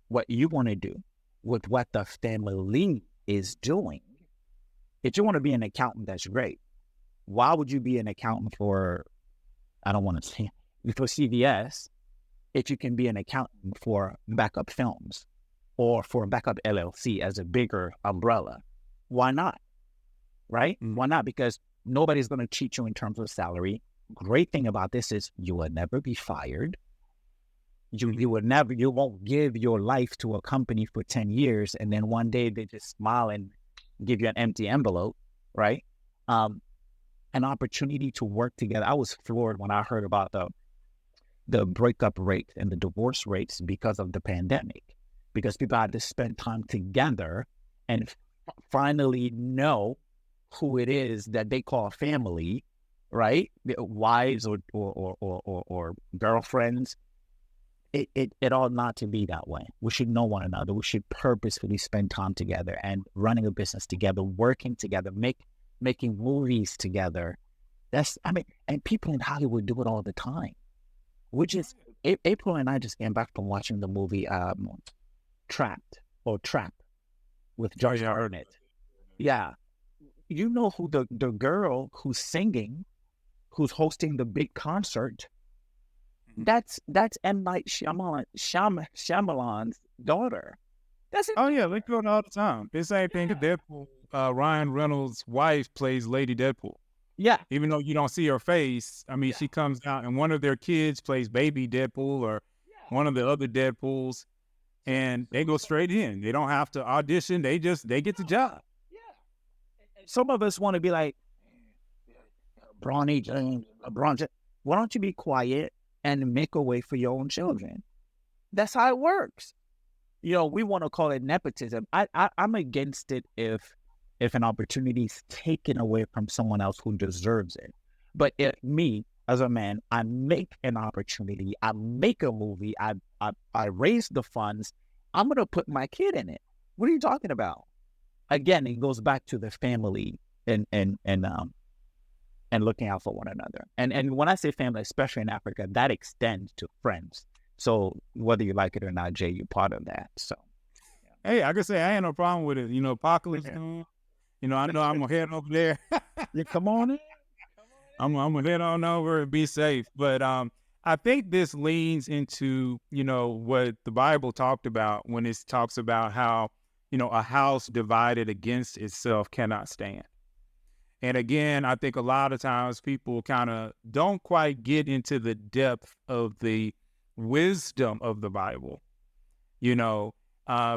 what you want to do with what the family is doing, if you want to be an accountant, that's great. Why would you be an accountant for, I don't want to say, for CVS, if you can be an accountant for Mbakop Films or for Mbakop LLC as a bigger umbrella? Why not? Right? Why not? Because nobody's going to cheat you in terms of salary. Great thing about this is you will never be fired. You won't give your life to a company for 10 years and then one day they just smile and give you an empty envelope, right? An opportunity to work together. I was floored when I heard about the breakup rate and the divorce rates because of the pandemic, because people had to spend time together and finally know who it is that they call family, right? Wives or girlfriends. It ought not to be that way. We should know one another. We should purposefully spend time together and running a business together, working together, making movies together. And people in Hollywood do it all the time. April and I just came back from watching the movie Trap with George Burnett. Yeah. You know who the girl who's singing, who's hosting the big concert, that's M. Night Shyamalan's daughter. That's it. Oh yeah, they do it all the time. The same thing with Deadpool. Ryan Reynolds' wife plays Lady Deadpool. Yeah. Even though you don't see her face, I mean, she comes out and one of their kids plays baby Deadpool or one of the other Deadpools, and they go straight in. They don't have to audition. They get the job. Yeah. Some of us want to be like, LeBron James. Why don't you be quiet and make a way for your own children? That's how it works. We want to call it nepotism. I'm against it if an opportunity is taken away from someone else who deserves it. But if me, as a man, I make an opportunity, I make a movie, I raise the funds, I'm going to put my kid in it. What are you talking about? Again, it goes back to the family and looking out for one another. And when I say family, especially in Africa, that extends to friends. So whether you like it or not, Jay, you're part of that. So, hey, I can say I ain't no problem with it. Apocalypse. I know I'm gonna head over there. Yeah, come on in. I'm gonna head on over and be safe. But I think this leans into what the Bible talked about when it talks about how a house divided against itself cannot stand. And again, I think a lot of times people kind of don't quite get into the depth of the wisdom of the Bible,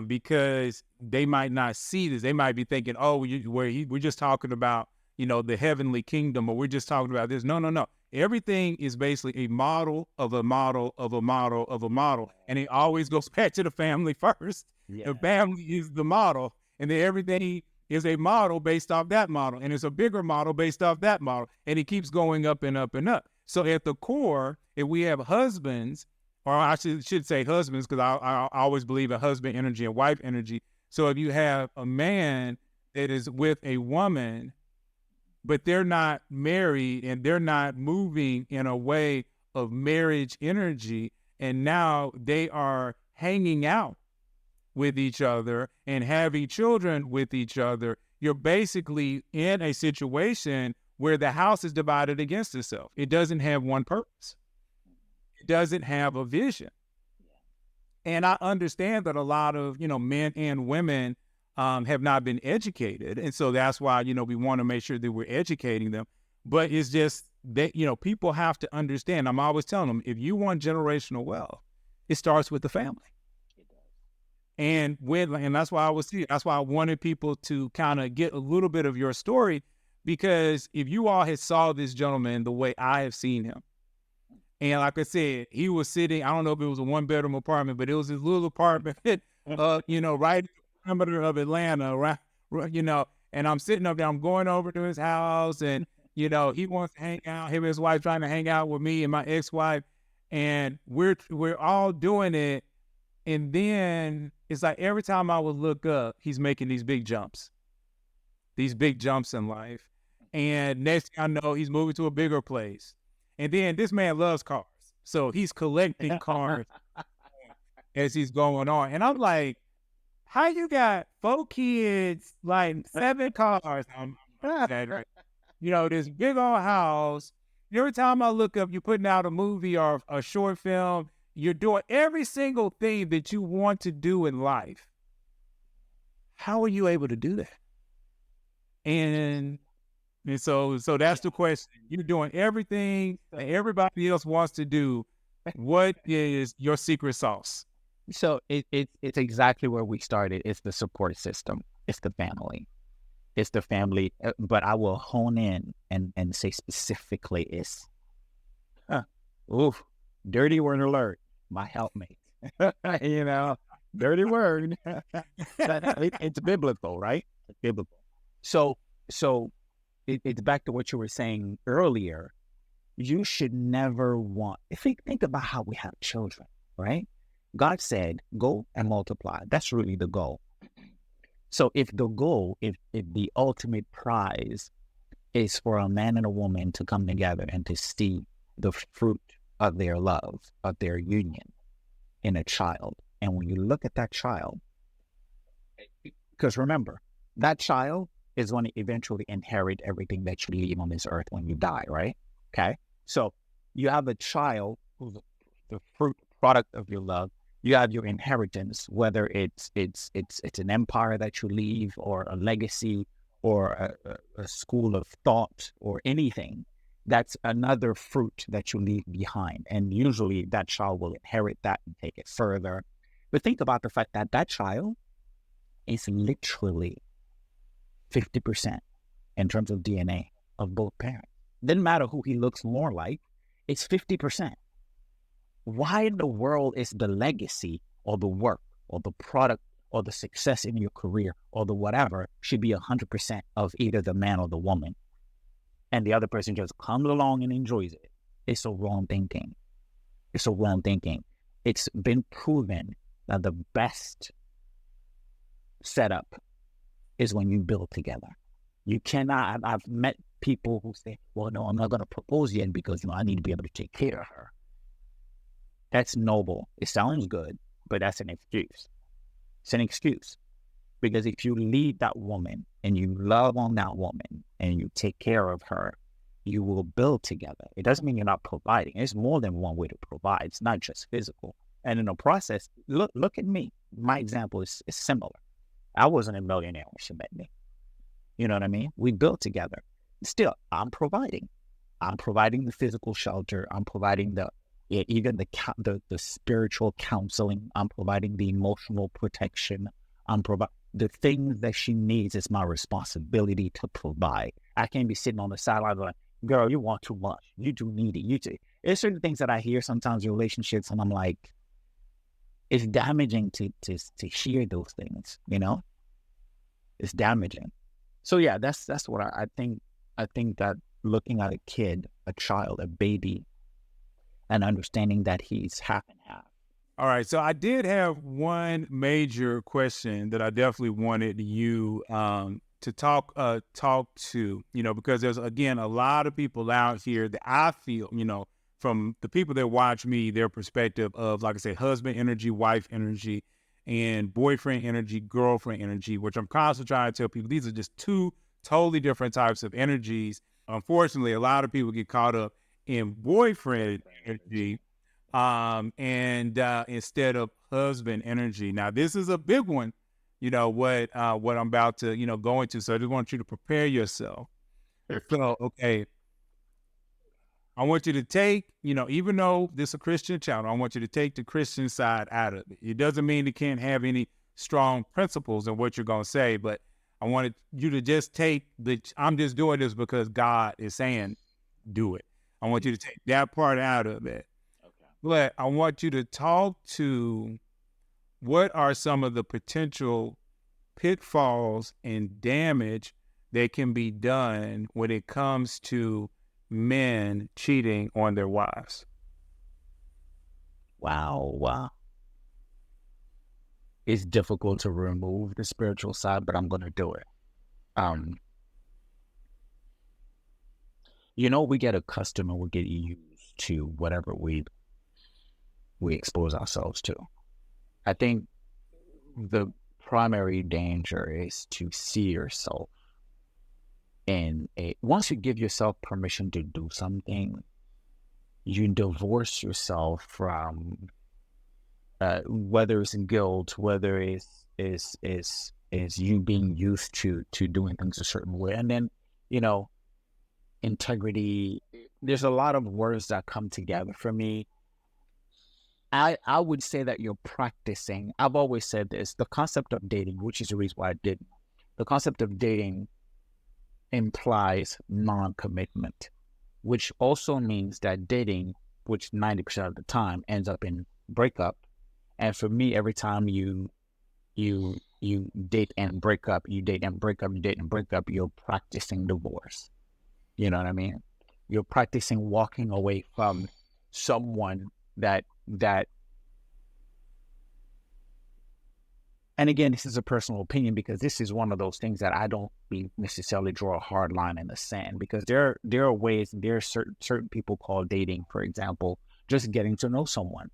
because they might not see this. They might be thinking, oh, we're just talking about, the heavenly kingdom, or we're just talking about this. No. Everything is basically a model of a model of a model of a model. And it always goes back to the family first. Yeah. The family is the model, and then everything is a model based off that model, and it's a bigger model based off that model, and it keeps going up and up and up. So at the core, if we have husbands, or I should say husbands, because I always believe in husband energy and wife energy. So if you have a man that is with a woman, but they're not married and they're not moving in a way of marriage energy, and now they are hanging out with each other and having children with each other, you're basically in a situation where the house is divided against itself. It doesn't have one purpose. It doesn't have a vision. And I understand that a lot of, men and women have not been educated. And so that's why, we want to make sure that we're educating them. But it's just that, people have to understand. I'm always telling them, if you want generational wealth, it starts with the family. And that's why that's why I wanted people to kind of get a little bit of your story, because if you all had saw this gentleman the way I have seen him, and like I said, he was sitting, I don't know if it was a 1-bedroom apartment, but it was his little apartment, right perimeter of Atlanta, right? You know, and I'm sitting up there, I'm going over to his house, and, you know, he wants to hang out. Him and his wife trying to hang out with me and my ex-wife, and we're all doing it. And then it's like every time I would look up, he's making these big jumps in life. And next thing I know, he's moving to a bigger place. And then this man loves cars. So he's collecting cars as he's going on. And I'm like, how you got 4 kids, like 7 cars? You know, this big old house. Every time I look up, you're putting out a movie or a short film. You're doing every single thing that you want to do in life. How are you able to do that? And so that's the question. You're doing everything that everybody else wants to do. What is your secret sauce? So it's exactly where we started. It's the support system. It's the family. It's the family. But I will hone in and say specifically it's, dirty word alert, my helpmate. You know, dirty word. It's biblical, right? It's biblical. So it's back to what you were saying earlier. You should never want, think about how we have children, right? God said, go and multiply. That's really the goal. So if the goal, if the ultimate prize is for a man and a woman to come together and to see the fruit of their love, of their union in a child. And when you look at that child, because remember, that child is going to eventually inherit everything that you leave on this earth when you die, right? Okay. So you have a child who's the fruit product of your love. You have your inheritance, whether it's an empire that you leave, or a legacy, or a school of thought, or anything. That's another fruit that you leave behind. And usually that child will inherit that and take it further. But think about the fact that that child is literally 50% in terms of DNA of both parents. Doesn't matter who he looks more like, it's 50%. Why in the world is the legacy or the work or the product or the success in your career or the whatever should be 100% of either the man or the woman, and the other person just comes along and enjoys it? It's a wrong thinking. It's a wrong thinking. It's been proven that the best setup is when you build together. You cannot, I've met people who say, well, no, I'm not going to propose yet because, I need to be able to take care of her. That's noble. It sounds good, but that's an excuse. It's an excuse. Because if you lead that woman and you love on that woman and you take care of her, you will build together. It doesn't mean you're not providing. There's more than one way to provide. It's not just physical. And in the process, look at me. My example is similar. I wasn't a millionaire when she met me. You know what I mean? We built together. Still, I'm providing. I'm providing the physical shelter. I'm providing even the spiritual counseling. I'm providing the emotional protection. I'm providing the things that she needs. Is my responsibility to provide. I can't be sitting on the sideline like, girl, you want too much. You do need it. There's certain things that I hear sometimes in relationships, and I'm like, it's damaging to hear those things, It's damaging. So yeah, that's what I think. I think that looking at a kid, a child, a baby, and understanding that he's half and half. All right. So I did have one major question that I definitely wanted you to talk to, because there's, again, a lot of people out here that I feel, from the people that watch me, their perspective of, like I said, husband energy, wife energy, and boyfriend energy, girlfriend energy, which I'm constantly trying to tell people these are just two totally different types of energies. Unfortunately, a lot of people get caught up in boyfriend energy instead of husband energy. Now, this is a big one, what I'm about to, go into. So I just want you to prepare yourself. So, okay, I want you to take, even though this is a Christian channel, I want you to take the Christian side out of it. It doesn't mean you can't have any strong principles in what you're going to say, but I wanted you to just take I'm just doing this because God is saying do it. I want you to take that part out of it. Okay. But I want you to talk to what are some of the potential pitfalls and damage that can be done when it comes to men cheating on their wives? Wow. It's difficult to remove the spiritual side, but I'm going to do it. We get accustomed and we get used to whatever we expose ourselves to. I think the primary danger is to see yourself once you give yourself permission to do something, you divorce yourself from whether it's guilt, whether it's you being used to doing things a certain way, and then integrity. There's a lot of words that come together for me. I would say that you're practicing. I've always said this: the concept of dating, which is the reason why I didn't. The concept of dating implies non-commitment, which also means that dating, which 90% of the time ends up in breakup. And for me, every time you date and break up, you date and break up, you date and break up, you're practicing divorce. You know what I mean? You're practicing walking away from someone that and again, this is a personal opinion because this is one of those things that I don't necessarily draw a hard line in the sand, because there are ways, there are certain people call dating, for example, just getting to know someone.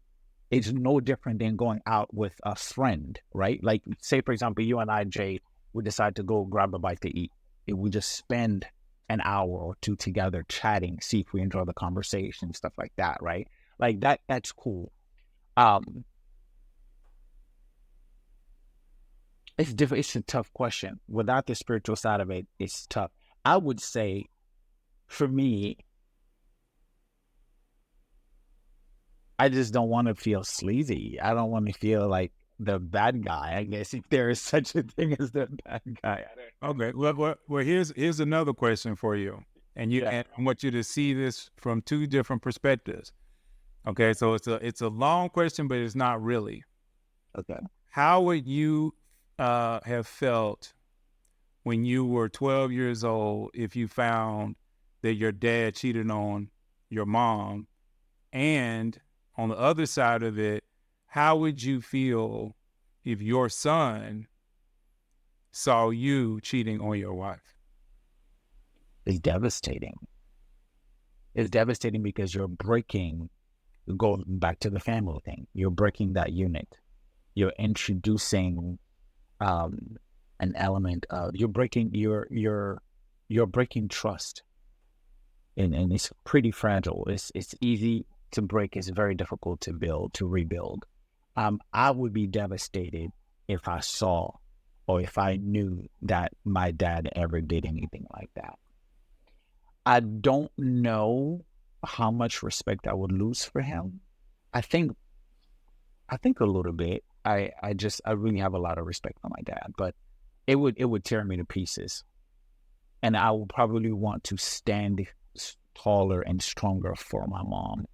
It's no different than going out with a friend, right? Like, say, for example, you and I, Jay, we decide to go grab a bite to eat. If we just spend an hour or two together chatting, see if we enjoy the conversation, stuff like that, right? Like that's cool. It's different. It's a tough question. Without the spiritual side of it, it's tough. I would say, for me, I just don't want to feel sleazy. I don't want to feel like the bad guy, I guess, if there is such a thing as the bad guy. Okay. Well, here's another question for you. And and I want you to see this from two different perspectives. Okay, so it's a long question, but it's not really. Okay. How would you have felt when you were 12 years old if you found that your dad cheated on your mom? And on the other side of it, how would you feel if your son saw you cheating on your wife? It's devastating. It's devastating because you're breaking, going back to the family thing, you're breaking that unit. You're introducing an element of, you're breaking trust. And it's pretty fragile. It's easy to break. It's very difficult to rebuild. I would be devastated if I saw or if I knew that my dad ever did anything like that. I don't know how much respect I would lose for him. I think a little bit. I really have a lot of respect for my dad, but it would tear me to pieces. And I would probably want to stand taller and stronger for my mom,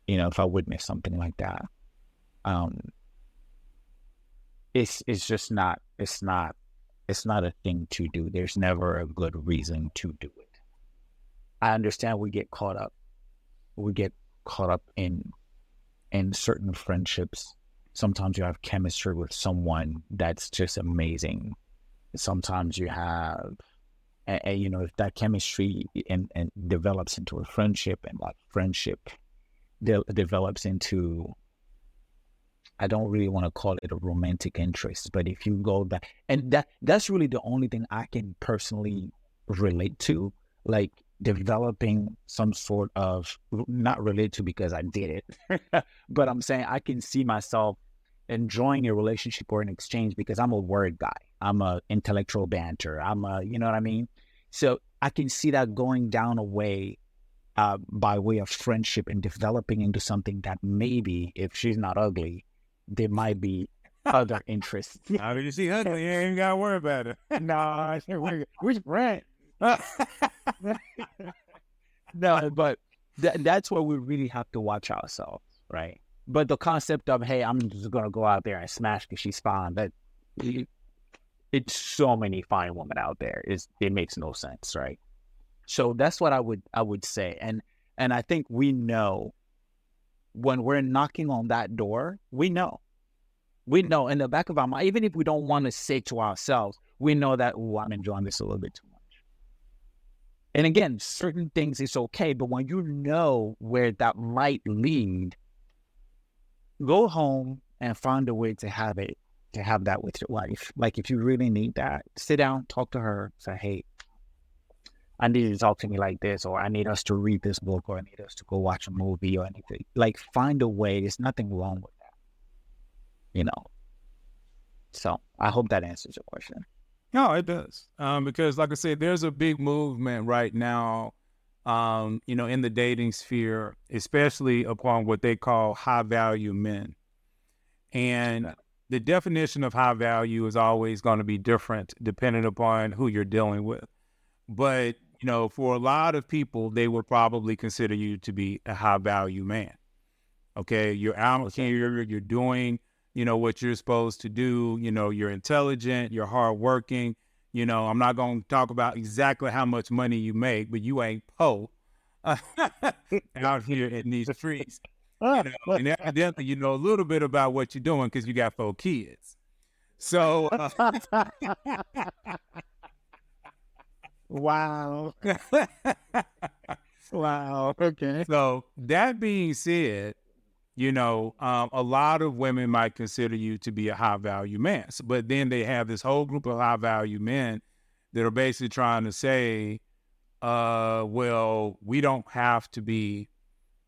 if I witnessed something like that. It's just not, it's not a thing to do. There's never a good reason to do it. I understand we get caught up in certain friendships. Sometimes you have chemistry with someone that's just amazing. Sometimes you have, if that chemistry and develops into a friendship, and like friendship develops into, I don't really want to call it a romantic interest, but if you go back, and that's really the only thing I can personally relate to, like developing some sort of, not relate to because I did it, but I'm saying I can see myself enjoying a relationship or an exchange because I'm a word guy. I'm a intellectual banter. you know what I mean? So I can see that going down a way by way of friendship and developing into something that maybe, if she's not ugly, there might be other interests. How do you see ugly? You ain't got to worry about it. No, we're friends. No, but that's where we really have to watch ourselves, right? But the concept of, hey, I'm just gonna go out there and smash because she's fine, it's so many fine women out there. It makes no sense, right? So that's what I would say. And I think we know when we're knocking on that door, we know in the back of our mind, even if we don't want to say to ourselves, we know that, oh, I'm enjoying this a little bit too much. And again, certain things is okay, but when you know where that might lead, go home and find a way to have that with your wife. Like if you really need that, sit down, talk to her, say, hey, I need you to talk to me like this, or I need us to read this book, or I need us to go watch a movie or anything. Like find a way. There's nothing wrong with that, you know? So I hope that answers your question. No, it does. Because like I said, there's a big movement right now, in the dating sphere, especially upon what they call high value men. And the definition of high value is always going to be different depending upon who you're dealing with. But, for a lot of people, they would probably consider you to be a high value man. Okay. You're out here, you're doing, what you're supposed to do. You're intelligent, you're hardworking. I'm not going to talk about exactly how much money you make, but you ain't po out here in these streets. And evidently, you know a little bit about what you're doing because you got 4 kids. So, wow. Wow. Okay. So that being said, a lot of women might consider you to be a high value man, but then they have this whole group of high value men that are basically trying to say, well, we don't have to be,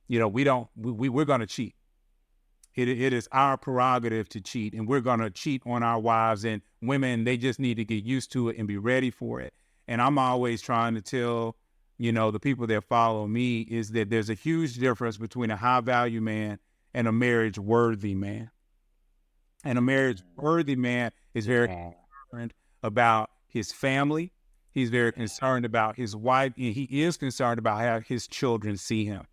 we're going to cheat. It is our prerogative to cheat, and we're going to cheat on our wives, and women, they just need to get used to it and be ready for it. And I'm always trying to tell, the people that follow me is that there's a huge difference between a high value man and a marriage worthy man. And a marriage worthy man is very concerned about his family. He's very concerned about his wife, and he is concerned about how his children see him.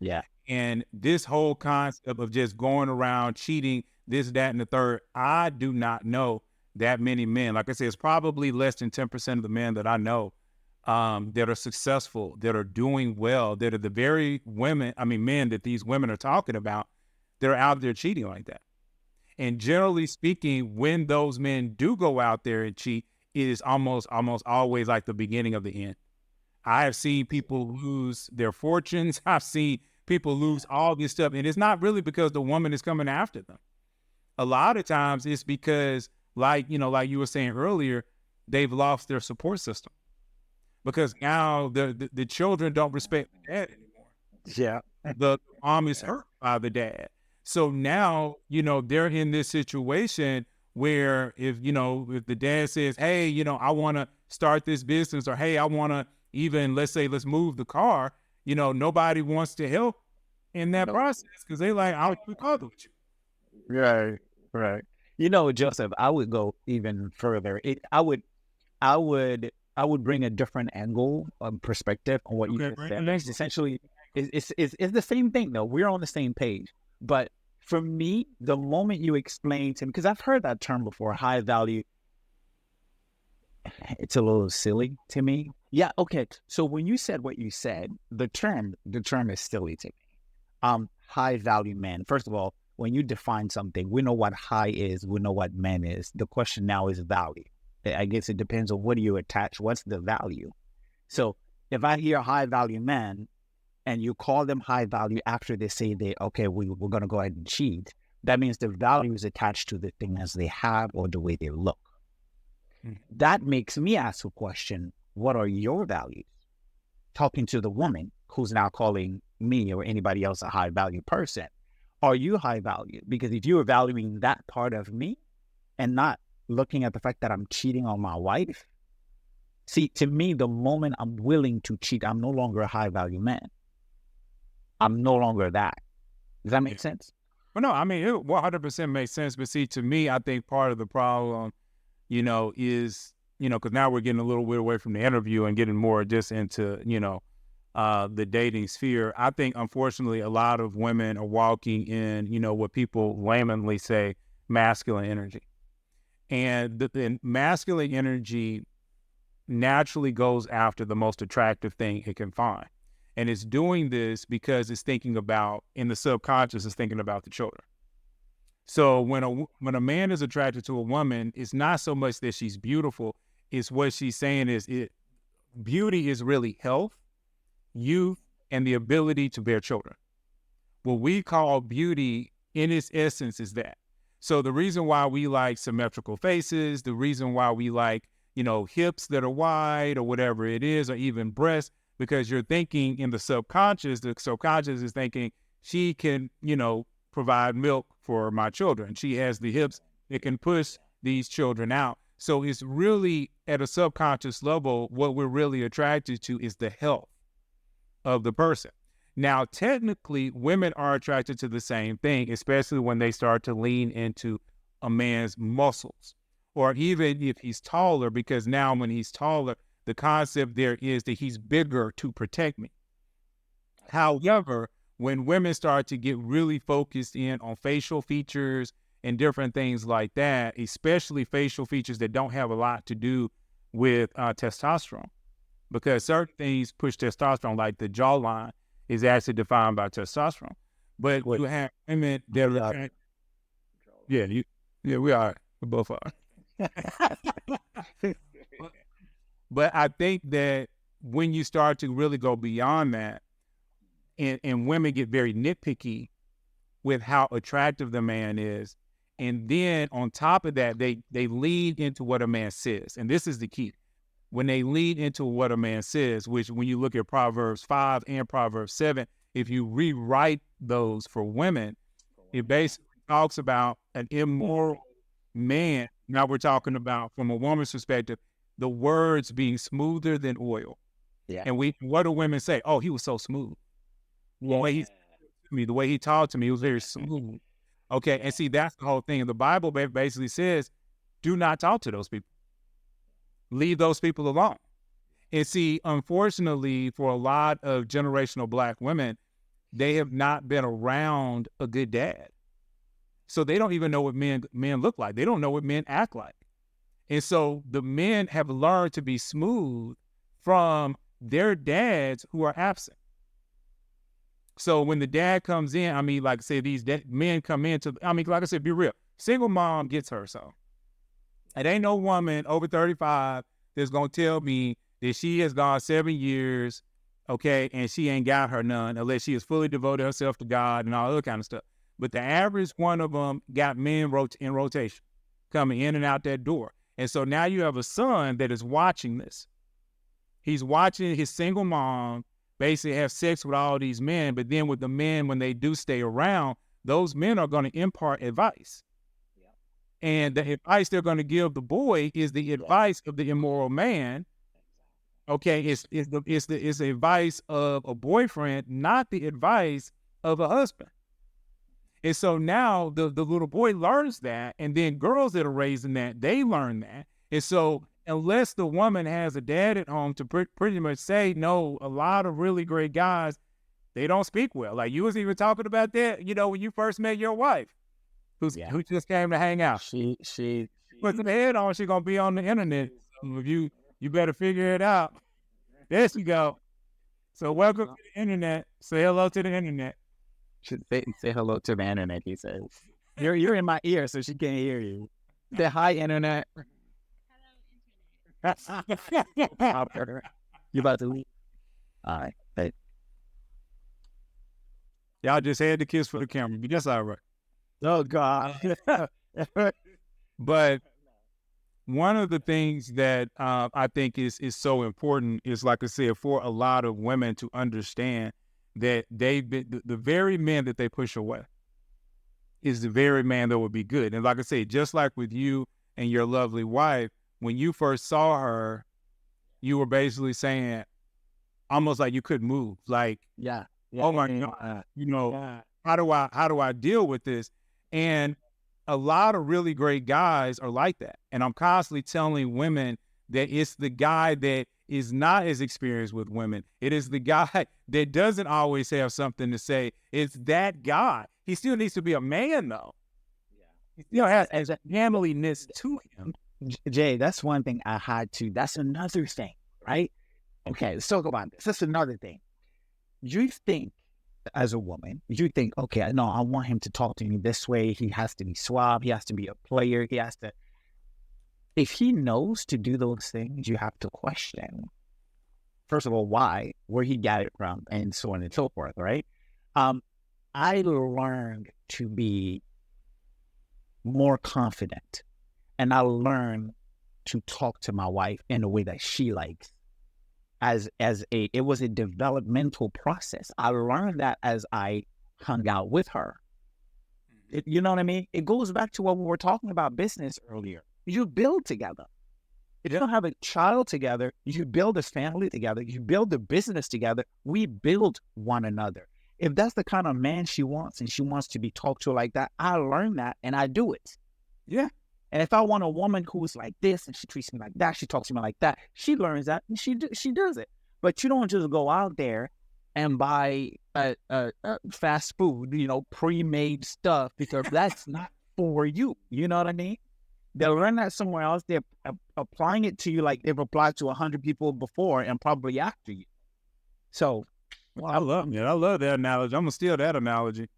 Yeah. And this whole concept of just going around cheating, this, that, and the third, I do not know that many men. Like I said, it's probably less than 10% of the men that I know that are successful, that are doing well, that are the very men that these women are talking about, that are out there cheating like that. And generally speaking, when those men do go out there and cheat, it is almost always like the beginning of the end. I have seen people lose their fortunes. I've seen people lose all this stuff. And it's not really because the woman is coming after them. A lot of times it's because, like you were saying earlier, they've lost their support system. Because now the children don't respect the dad anymore. Yeah. The mom is hurt by the dad. So now, they're in this situation where if the dad says, hey, I want to start this business, or, hey, I want to even, let's move the car, nobody wants to help in that process because they like, I'll be bothered with you. Right. Joseph, I would go even further. I would bring a different angle perspective on what you just said. It's essentially, it's the same thing though. We're on the same page. But for me, the moment you explain to me, because I've heard that term before, high value, it's a little silly to me. Yeah, okay. So when you said what you said, the term is silly to me. High value man. First of all, when you define something, we know what high is, we know what man is. The question now is value. I guess it depends on what do you attach, what's the value. So if I hear high value man and you call them high value after they say we're going to go ahead and cheat, that means the value is attached to the thing as they have or the way they look. That makes me ask a question, what are your values? Talking to the woman who's now calling me or anybody else a high value person. Are you high value? Because if you are valuing that part of me and not looking at the fact that I'm cheating on my wife, see, to me, the moment I'm willing to cheat, I'm no longer a high value man. I'm no longer that. Does that make sense? Well, no, it 100% makes sense. But see, to me, I think part of the problem, is, because now we're getting a little bit away from the interview and getting more just into, the dating sphere. I think, unfortunately, a lot of women are walking in, what people laymanly say, masculine energy. And the masculine energy naturally goes after the most attractive thing it can find. And it's doing this because it's thinking about, in the subconscious, it's thinking about the children. So when a man is attracted to a woman, it's not so much that she's beautiful, it's what she's saying is beauty is really health, youth, and the ability to bear children. What we call beauty in its essence is that. So the reason why we like symmetrical faces, the reason why we like, hips that are wide or whatever it is, or even breasts, because you're thinking in the subconscious is thinking she can, provide milk for my children. She has the hips that can push these children out. So it's really at a subconscious level, what we're really attracted to is the health of the person. Now, technically, women are attracted to the same thing, especially when they start to lean into a man's muscles, or even if he's taller, because now when he's taller, the concept there is that he's bigger to protect me. However, when women start to get really focused in on facial features and different things like that, especially facial features that don't have a lot to do with testosterone, because certain things push testosterone, like the jawline is actually defined by testosterone. But you have women that are, we are. We both are. But I think that when you start to really go beyond that, and women get very nitpicky with how attractive the man is, and then on top of that, they lead into what a man says. And this is the key. When they lead into what a man says, which when you look at Proverbs 5 and Proverbs 7, if you rewrite those for women, it basically talks about an immoral man. Now we're talking about, from a woman's perspective, the words being smoother than oil. Yeah. And what do women say? Oh, he was so smooth. Yeah. The way he talked to me, he was very smooth. Okay, and see, that's the whole thing. And the Bible basically says, do not talk to those people. Leave those people alone. And see, unfortunately, for a lot of generational Black women, they have not been around a good dad. So they don't even know what men look like. They don't know what men act like. And so the men have learned to be smooth from their dads who are absent. So when the dad comes in, I mean, like I said, these men come into, I mean, like I said, be real. Single mom gets her so. It ain't no woman over 35 that's going to tell me that she has gone 7 years, okay, and she ain't got her none unless she has fully devoted herself to God and all that kind of stuff. But the average one of them got men in rotation, coming in and out that door. And so now you have a son that is watching this. He's watching his single mom basically have sex with all these men, but then with the men, when they do stay around, those men are going to impart advice. Yeah. And the advice they're going to give the boy is the advice of the immoral man. Okay, it's the advice of a boyfriend, not the advice of a husband. And so now the little boy learns that, and then girls that are raised in that, they learn that. And so unless the woman has a dad at home to pretty much say, no, a lot of really great guys, they don't speak well. Like you was even talking about that, when you first met your wife, who just came to hang out. She puts her head on, she's going to be on the internet. You better figure it out. There she go. So welcome to the internet. Say hello to the internet. Should say hello to the internet, he says. You're in my ear, so she can't hear you. Say hi, internet. You about to leave? All right. Hey. Y'all just had to kiss for the camera, but that's all right. Oh, God. But one of the things that I think is so important is, like I said, for a lot of women to understand that they've been, the very men that they push away is the very man that would be good. And like I say, just like with you and your lovely wife, when you first saw her, you were basically saying, almost like you couldn't move. Like, oh my God, how do I deal with this? And a lot of really great guys are like that. And I'm constantly telling women that it's the guy that is not as experienced with women. It is the guy that doesn't always have something to say. It's that guy. He still needs to be a man, though. has a familiness to him. Jay, that's one thing I had to. That's another thing, right? Okay, let's talk about this. That's another thing. You think, as a woman, you think, okay, no, I want him to talk to me this way. He has to be suave. He has to be a player. He has to. If he knows to do those things, you have to question, first of all, why, where he got it from, and so on and so forth, right? I learned to be more confident, and I learned to talk to my wife in a way that she likes. It was a developmental process. I learned that as I hung out with her. You know what I mean? It goes back to what we were talking about business earlier. You build together. If you don't have a child together, you build a family together. You build a business together. We build one another. If that's the kind of man she wants, and she wants to be talked to like that, I learn that and I do it. Yeah. And if I want a woman who's like this and she treats me like that, she talks to me like that, she learns that and she does it. But you don't just go out there and buy fast food, pre-made stuff, because that's not for you. You know what I mean? They'll learn that somewhere else. They're applying it to you like they've applied to 100 people before and probably after you. So, well, I love that analogy. I'm gonna steal that analogy.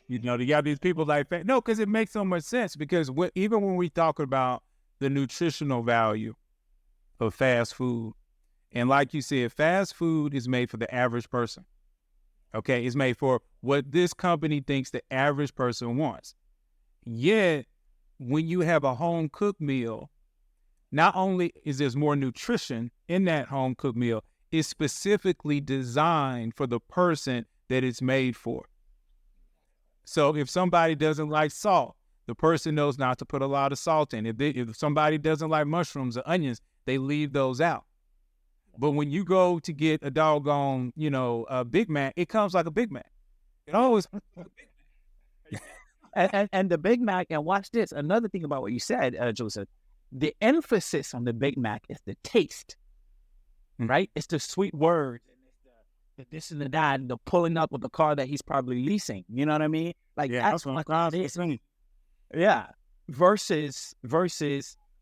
You got these people like that. No, because it makes so much sense. Because even when we talk about the nutritional value of fast food, and like you said, fast food is made for the average person. Okay, it's made for what this company thinks the average person wants. Yet, when you have a home cooked meal, not only is there more nutrition in that home cooked meal, it's specifically designed for the person that it's made for. So if somebody doesn't like salt, the person knows not to put a lot of salt in. If somebody doesn't like mushrooms or onions, they leave those out. But when you go to get a doggone, a Big Mac, it comes like a Big Mac. It always and the Big Mac, and watch this. Another thing about what you said, Joseph, the emphasis on the Big Mac is the taste, right? It's the sweet words, and it's the this and the that, and the pulling up with the car that he's probably leasing. You know what I mean? Like, that's what it is. Yeah. Versus,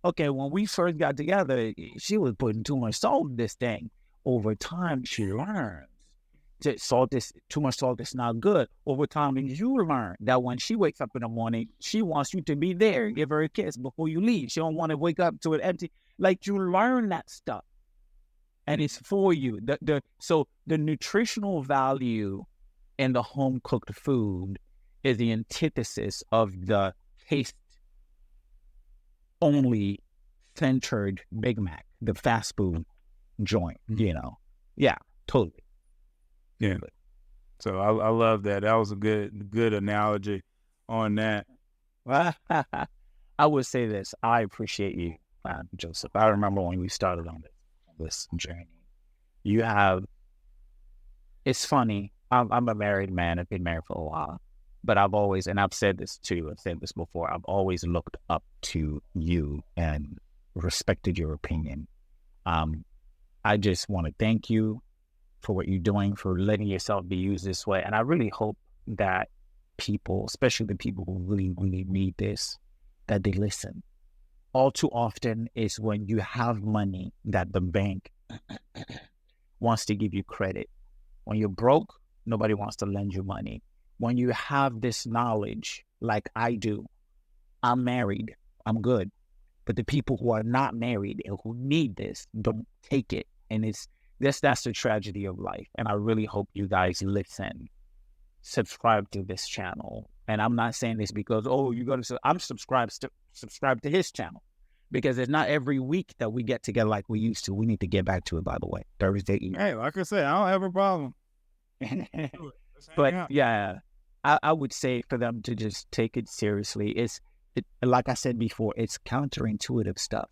okay, when we first got together, she was putting too much salt in this thing. Over time, she learns that too much salt is not good. Over time, you learn that when she wakes up in the morning, she wants you to be there, give her a kiss before you leave. She don't want to wake up to it empty. Like, you learn that stuff, and it's for you. So the nutritional value in the home cooked food is the antithesis of the taste only centered Big Mac, the fast food joint. Yeah, totally. Yeah. So I love that. That was a good analogy on that. I would say this. I appreciate you, Joseph. I remember when we started on this journey. It's funny. I'm a married man. I've been married for a while. But I've said this too, I've said this before, I've always looked up to you and respected your opinion. I just want to thank you for what you're doing, for letting yourself be used this way. And I really hope that people, especially the people who really, really need this, that they listen. All too often is when you have money that the bank wants to give you credit. When you're broke, nobody wants to lend you money. When you have this knowledge, like I do, I'm married, I'm good. But the people who are not married and who need this don't take it. And that's the tragedy of life. And I really hope you guys listen, subscribe to this channel. And I'm not saying this because, I'm subscribed to his channel, because it's not every week that we get together like we used to. We need to get back to it, by the way, Thursday evening. Hey, like I said, I don't have a problem. But yeah, I would say for them to just take it seriously. Like I said before, it's counterintuitive stuff.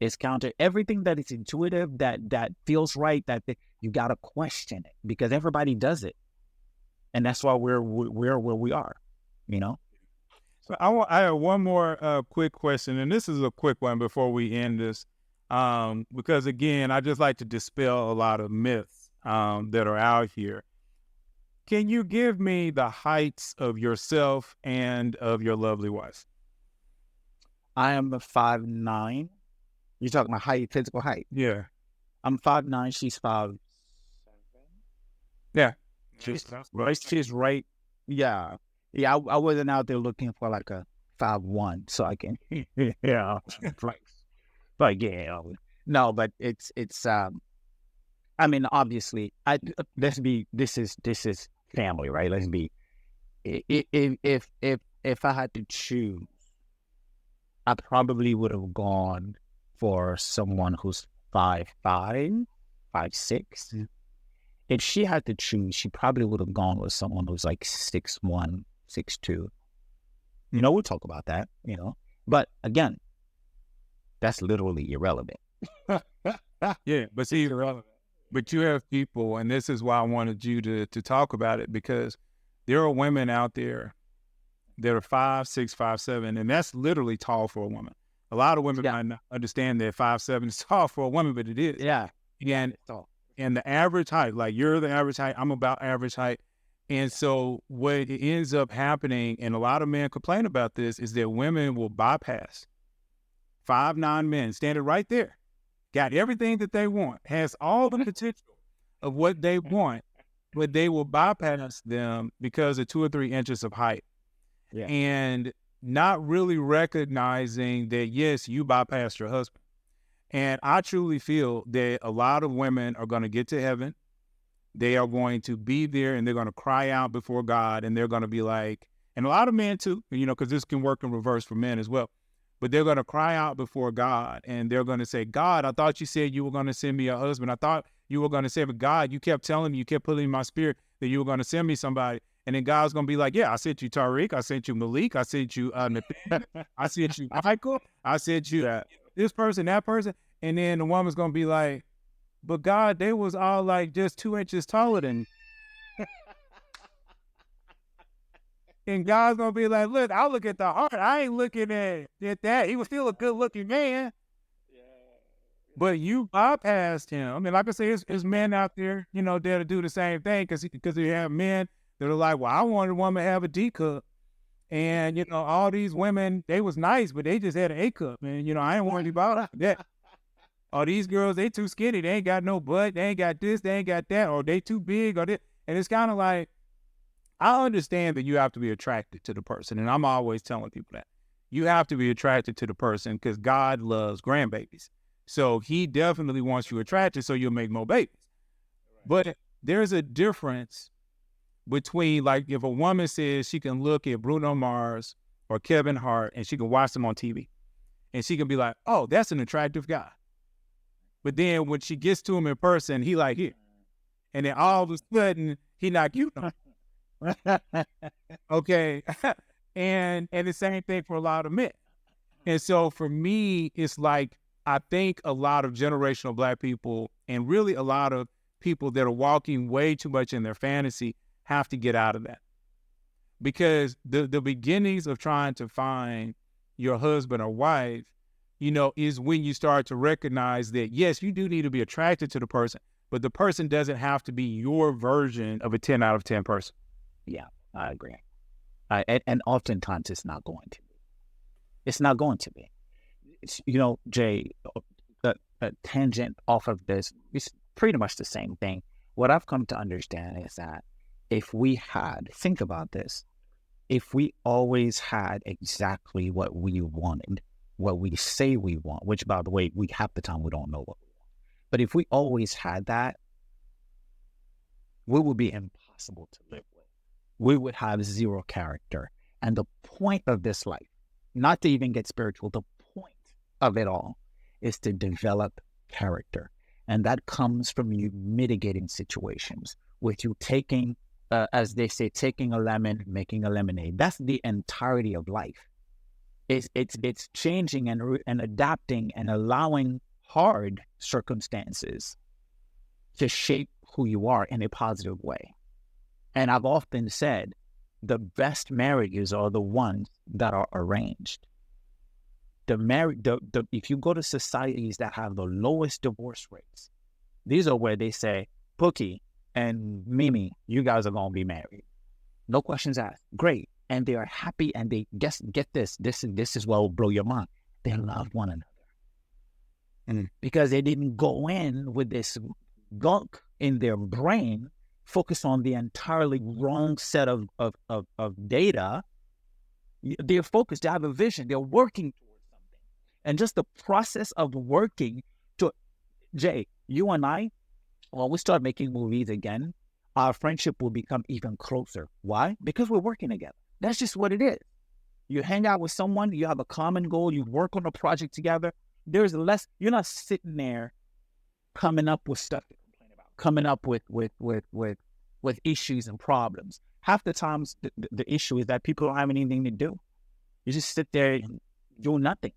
It's everything that is intuitive, that feels right, you got to question it, because everybody does it. And that's why we're where we are, So I have one more quick question, and this is a quick one before we end this, because again, I just like to dispel a lot of myths that are out here. Can you give me the heights of yourself and of your lovely wife? I am a 5'9". You're talking about height, physical height. Yeah. I'm 5'9". She's 5'7". Yeah. She's right. Yeah. Yeah. I wasn't out there looking for like a 5'1", so I can. Yeah. But yeah. No, but it's. I mean, obviously, let's be. This is family, right? Let's be. If I had to choose, I probably would have gone for someone who's 5'5", 5'6". Mm. If she had to choose, she probably would have gone with someone who's like 6'1", 6'2". We'll talk about that, But again, that's literally irrelevant. Yeah, but see, but you have people, and this is why I wanted you to talk about it, because there are women out there that are 5'6", 5'7", and that's literally tall for a woman. A lot of women might not understand that 5'7" is tall for a woman, but it is. Yeah. And the average height, like you're the average height, I'm about average height. And so what it ends up happening, and a lot of men complain about this, is that women will bypass 5'9" men standing right there, got everything that they want, has all the potential of what they want, but they will bypass them because of 2 or 3 inches of height. Yeah. And not really recognizing that, yes, you bypassed your husband. And I truly feel that a lot of women are going to get to heaven. They are going to be there and they're going to cry out before God, and they're going to be like, and a lot of men too, because this can work in reverse for men as well. But they're going to cry out before God, and they're going to say, God, I thought you said you were going to send me a husband. I thought you were going to say, but God, you kept telling me, you kept putting in my spirit that you were going to send me somebody. And then God's going to be like, yeah, I sent you Tariq. I sent you Malik. I sent you I sent you Michael. I sent you this person, that person. And then the woman's going to be like, but God, they was all like just 2 inches taller than me. And God's going to be like, look, I look at the heart. I ain't looking at that. He was still a good looking man. But you bypassed him. I mean, like I say, there's men out there, that'll do the same thing, because you have men that are like, well, I wanted a woman to have a D cup. And, all these women, they was nice, but they just had an A cup. And, I ain't worried about that. All these girls, they too skinny. They ain't got no butt. They ain't got this. They ain't got that. Or they too big. Or this. And it's kind of like, I understand that you have to be attracted to the person. And I'm always telling people that. You have to be attracted to the person because God loves grandbabies. So he definitely wants you attracted so you'll make more babies. But there's a difference between, like, if a woman says she can look at Bruno Mars or Kevin Hart and she can watch them on TV and she can be like, oh, that's an attractive guy. But then when she gets to him in person, he like here. And then all of a sudden, he not cute no more. Okay. And the same thing for a lot of men. And so for me, it's like, I think a lot of generational Black people, and really a lot of people that are walking way too much in their fantasy, have to get out of that. Because the beginnings of trying to find your husband or wife, is when you start to recognize that, yes, you do need to be attracted to the person, but the person doesn't have to be your version of a 10 out of 10 person. Yeah, I agree. And oftentimes it's not going to be. It's not going to be. Jay, a tangent off of this, it's pretty much the same thing. What I've come to understand is that think about this, if we always had exactly what we wanted, what we say we want, which, by the way, half the time we don't know what we want. But if we always had that, we would be impossible to live with. We would have zero character. And the point of this life, not to even get spiritual, the point of it all is to develop character. And that comes from you mitigating situations, with you taking, as they say, taking a lemon, making a lemonade. That's the entirety of life. It's changing and adapting and allowing hard circumstances to shape who you are in a positive way. And I've often said, the best marriages are the ones that are arranged. If you go to societies that have the lowest divorce rates, these are where they say, Pookie and Mimi, you guys are going to be married. No questions asked. Great. And they are happy, and they get this. This is what will blow your mind. They love one another. Mm. Because they didn't go in with this gunk in their brain, focus on the entirely wrong set of data. They're focused, they have a vision, they're working towards something. And just the process of working to, Jay, you and I, when we start making movies again, our friendship will become even closer. Why? Because we're working together. That's just what it is. You hang out with someone, you have a common goal, you work on a project together. There's less, you're not sitting there coming up with stuff to complain about, coming up with issues and problems. Half the times the issue is that people don't have anything to do. You just sit there and do nothing.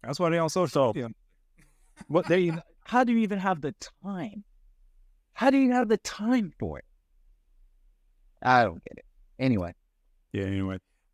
That's why they're on social media. How do you even have the time? How do you have the time for it? I don't get it. Anyway.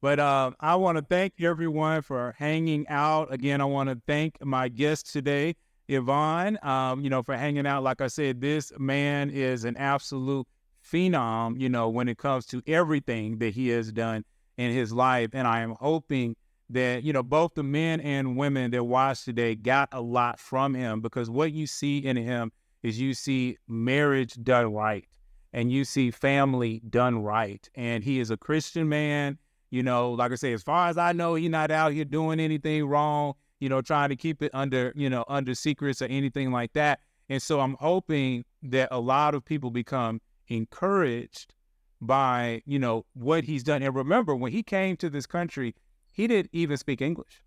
But I want to thank everyone for hanging out. Again, I want to thank my guest today, Yvonne, for hanging out. Like I said, this man is an absolute phenom, when it comes to everything that he has done in his life. And I am hoping that, both the men and women that watched today got a lot from him, because what you see in him is you see marriage done right and you see family done right. And he is a Christian man. Like I say, as far as I know, he's not out here doing anything wrong, trying to keep it under secrets or anything like that. And so I'm hoping that a lot of people become encouraged by, what he's done. And remember, when he came to this country, he didn't even speak English.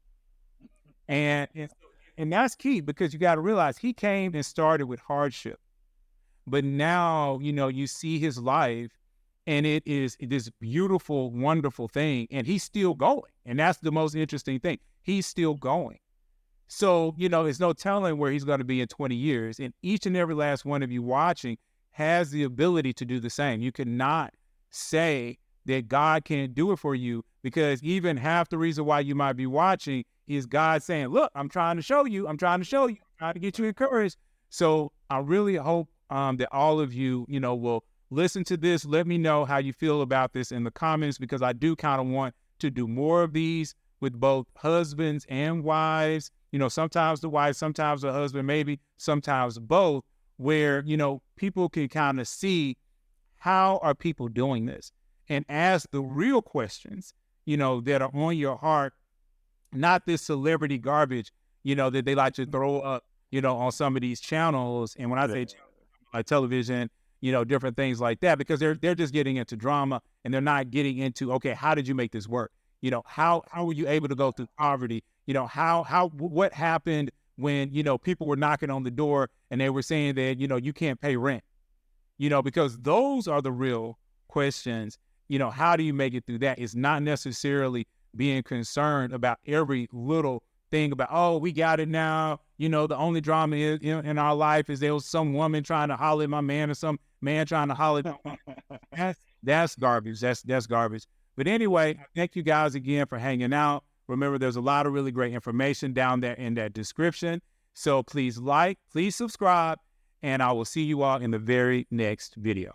And that's key, because you got to realize he came and started with hardship. But now, you see his life, and it is this beautiful, wonderful thing. And he's still going. And that's the most interesting thing. He's still going. So, there's no telling where he's going to be in 20 years. And each and every last one of you watching has the ability to do the same. You cannot say that God can't do it for you, because even half the reason why you might be watching is God saying, look, I'm trying to show you, I'm trying to get you encouraged. So I really hope that all of you, will listen to this. Let me know how you feel about this in the comments, because I do kind of want to do more of these with both husbands and wives. Sometimes the wife, sometimes the husband, maybe sometimes both, where, people can kind of see how are people doing this and ask the real questions, that are on your heart, not this celebrity garbage, that they like to throw up, on some of these channels. And when I say like television, different things like that, because they're just getting into drama, and they're not getting into, okay, how did you make this work? How were you able to go through poverty? What happened when, people were knocking on the door and they were saying that, you can't pay rent, because those are the real questions. How do you make it through that? It's not necessarily being concerned about every little thing about, oh, we got it now. The only drama is in our life is there was some woman trying to holler at my man, or some man trying to holler at my man. That's garbage. That's garbage. But anyway, thank you guys again for hanging out. Remember, there's a lot of really great information down there in that description. So please like, please subscribe, and I will see you all in the very next video.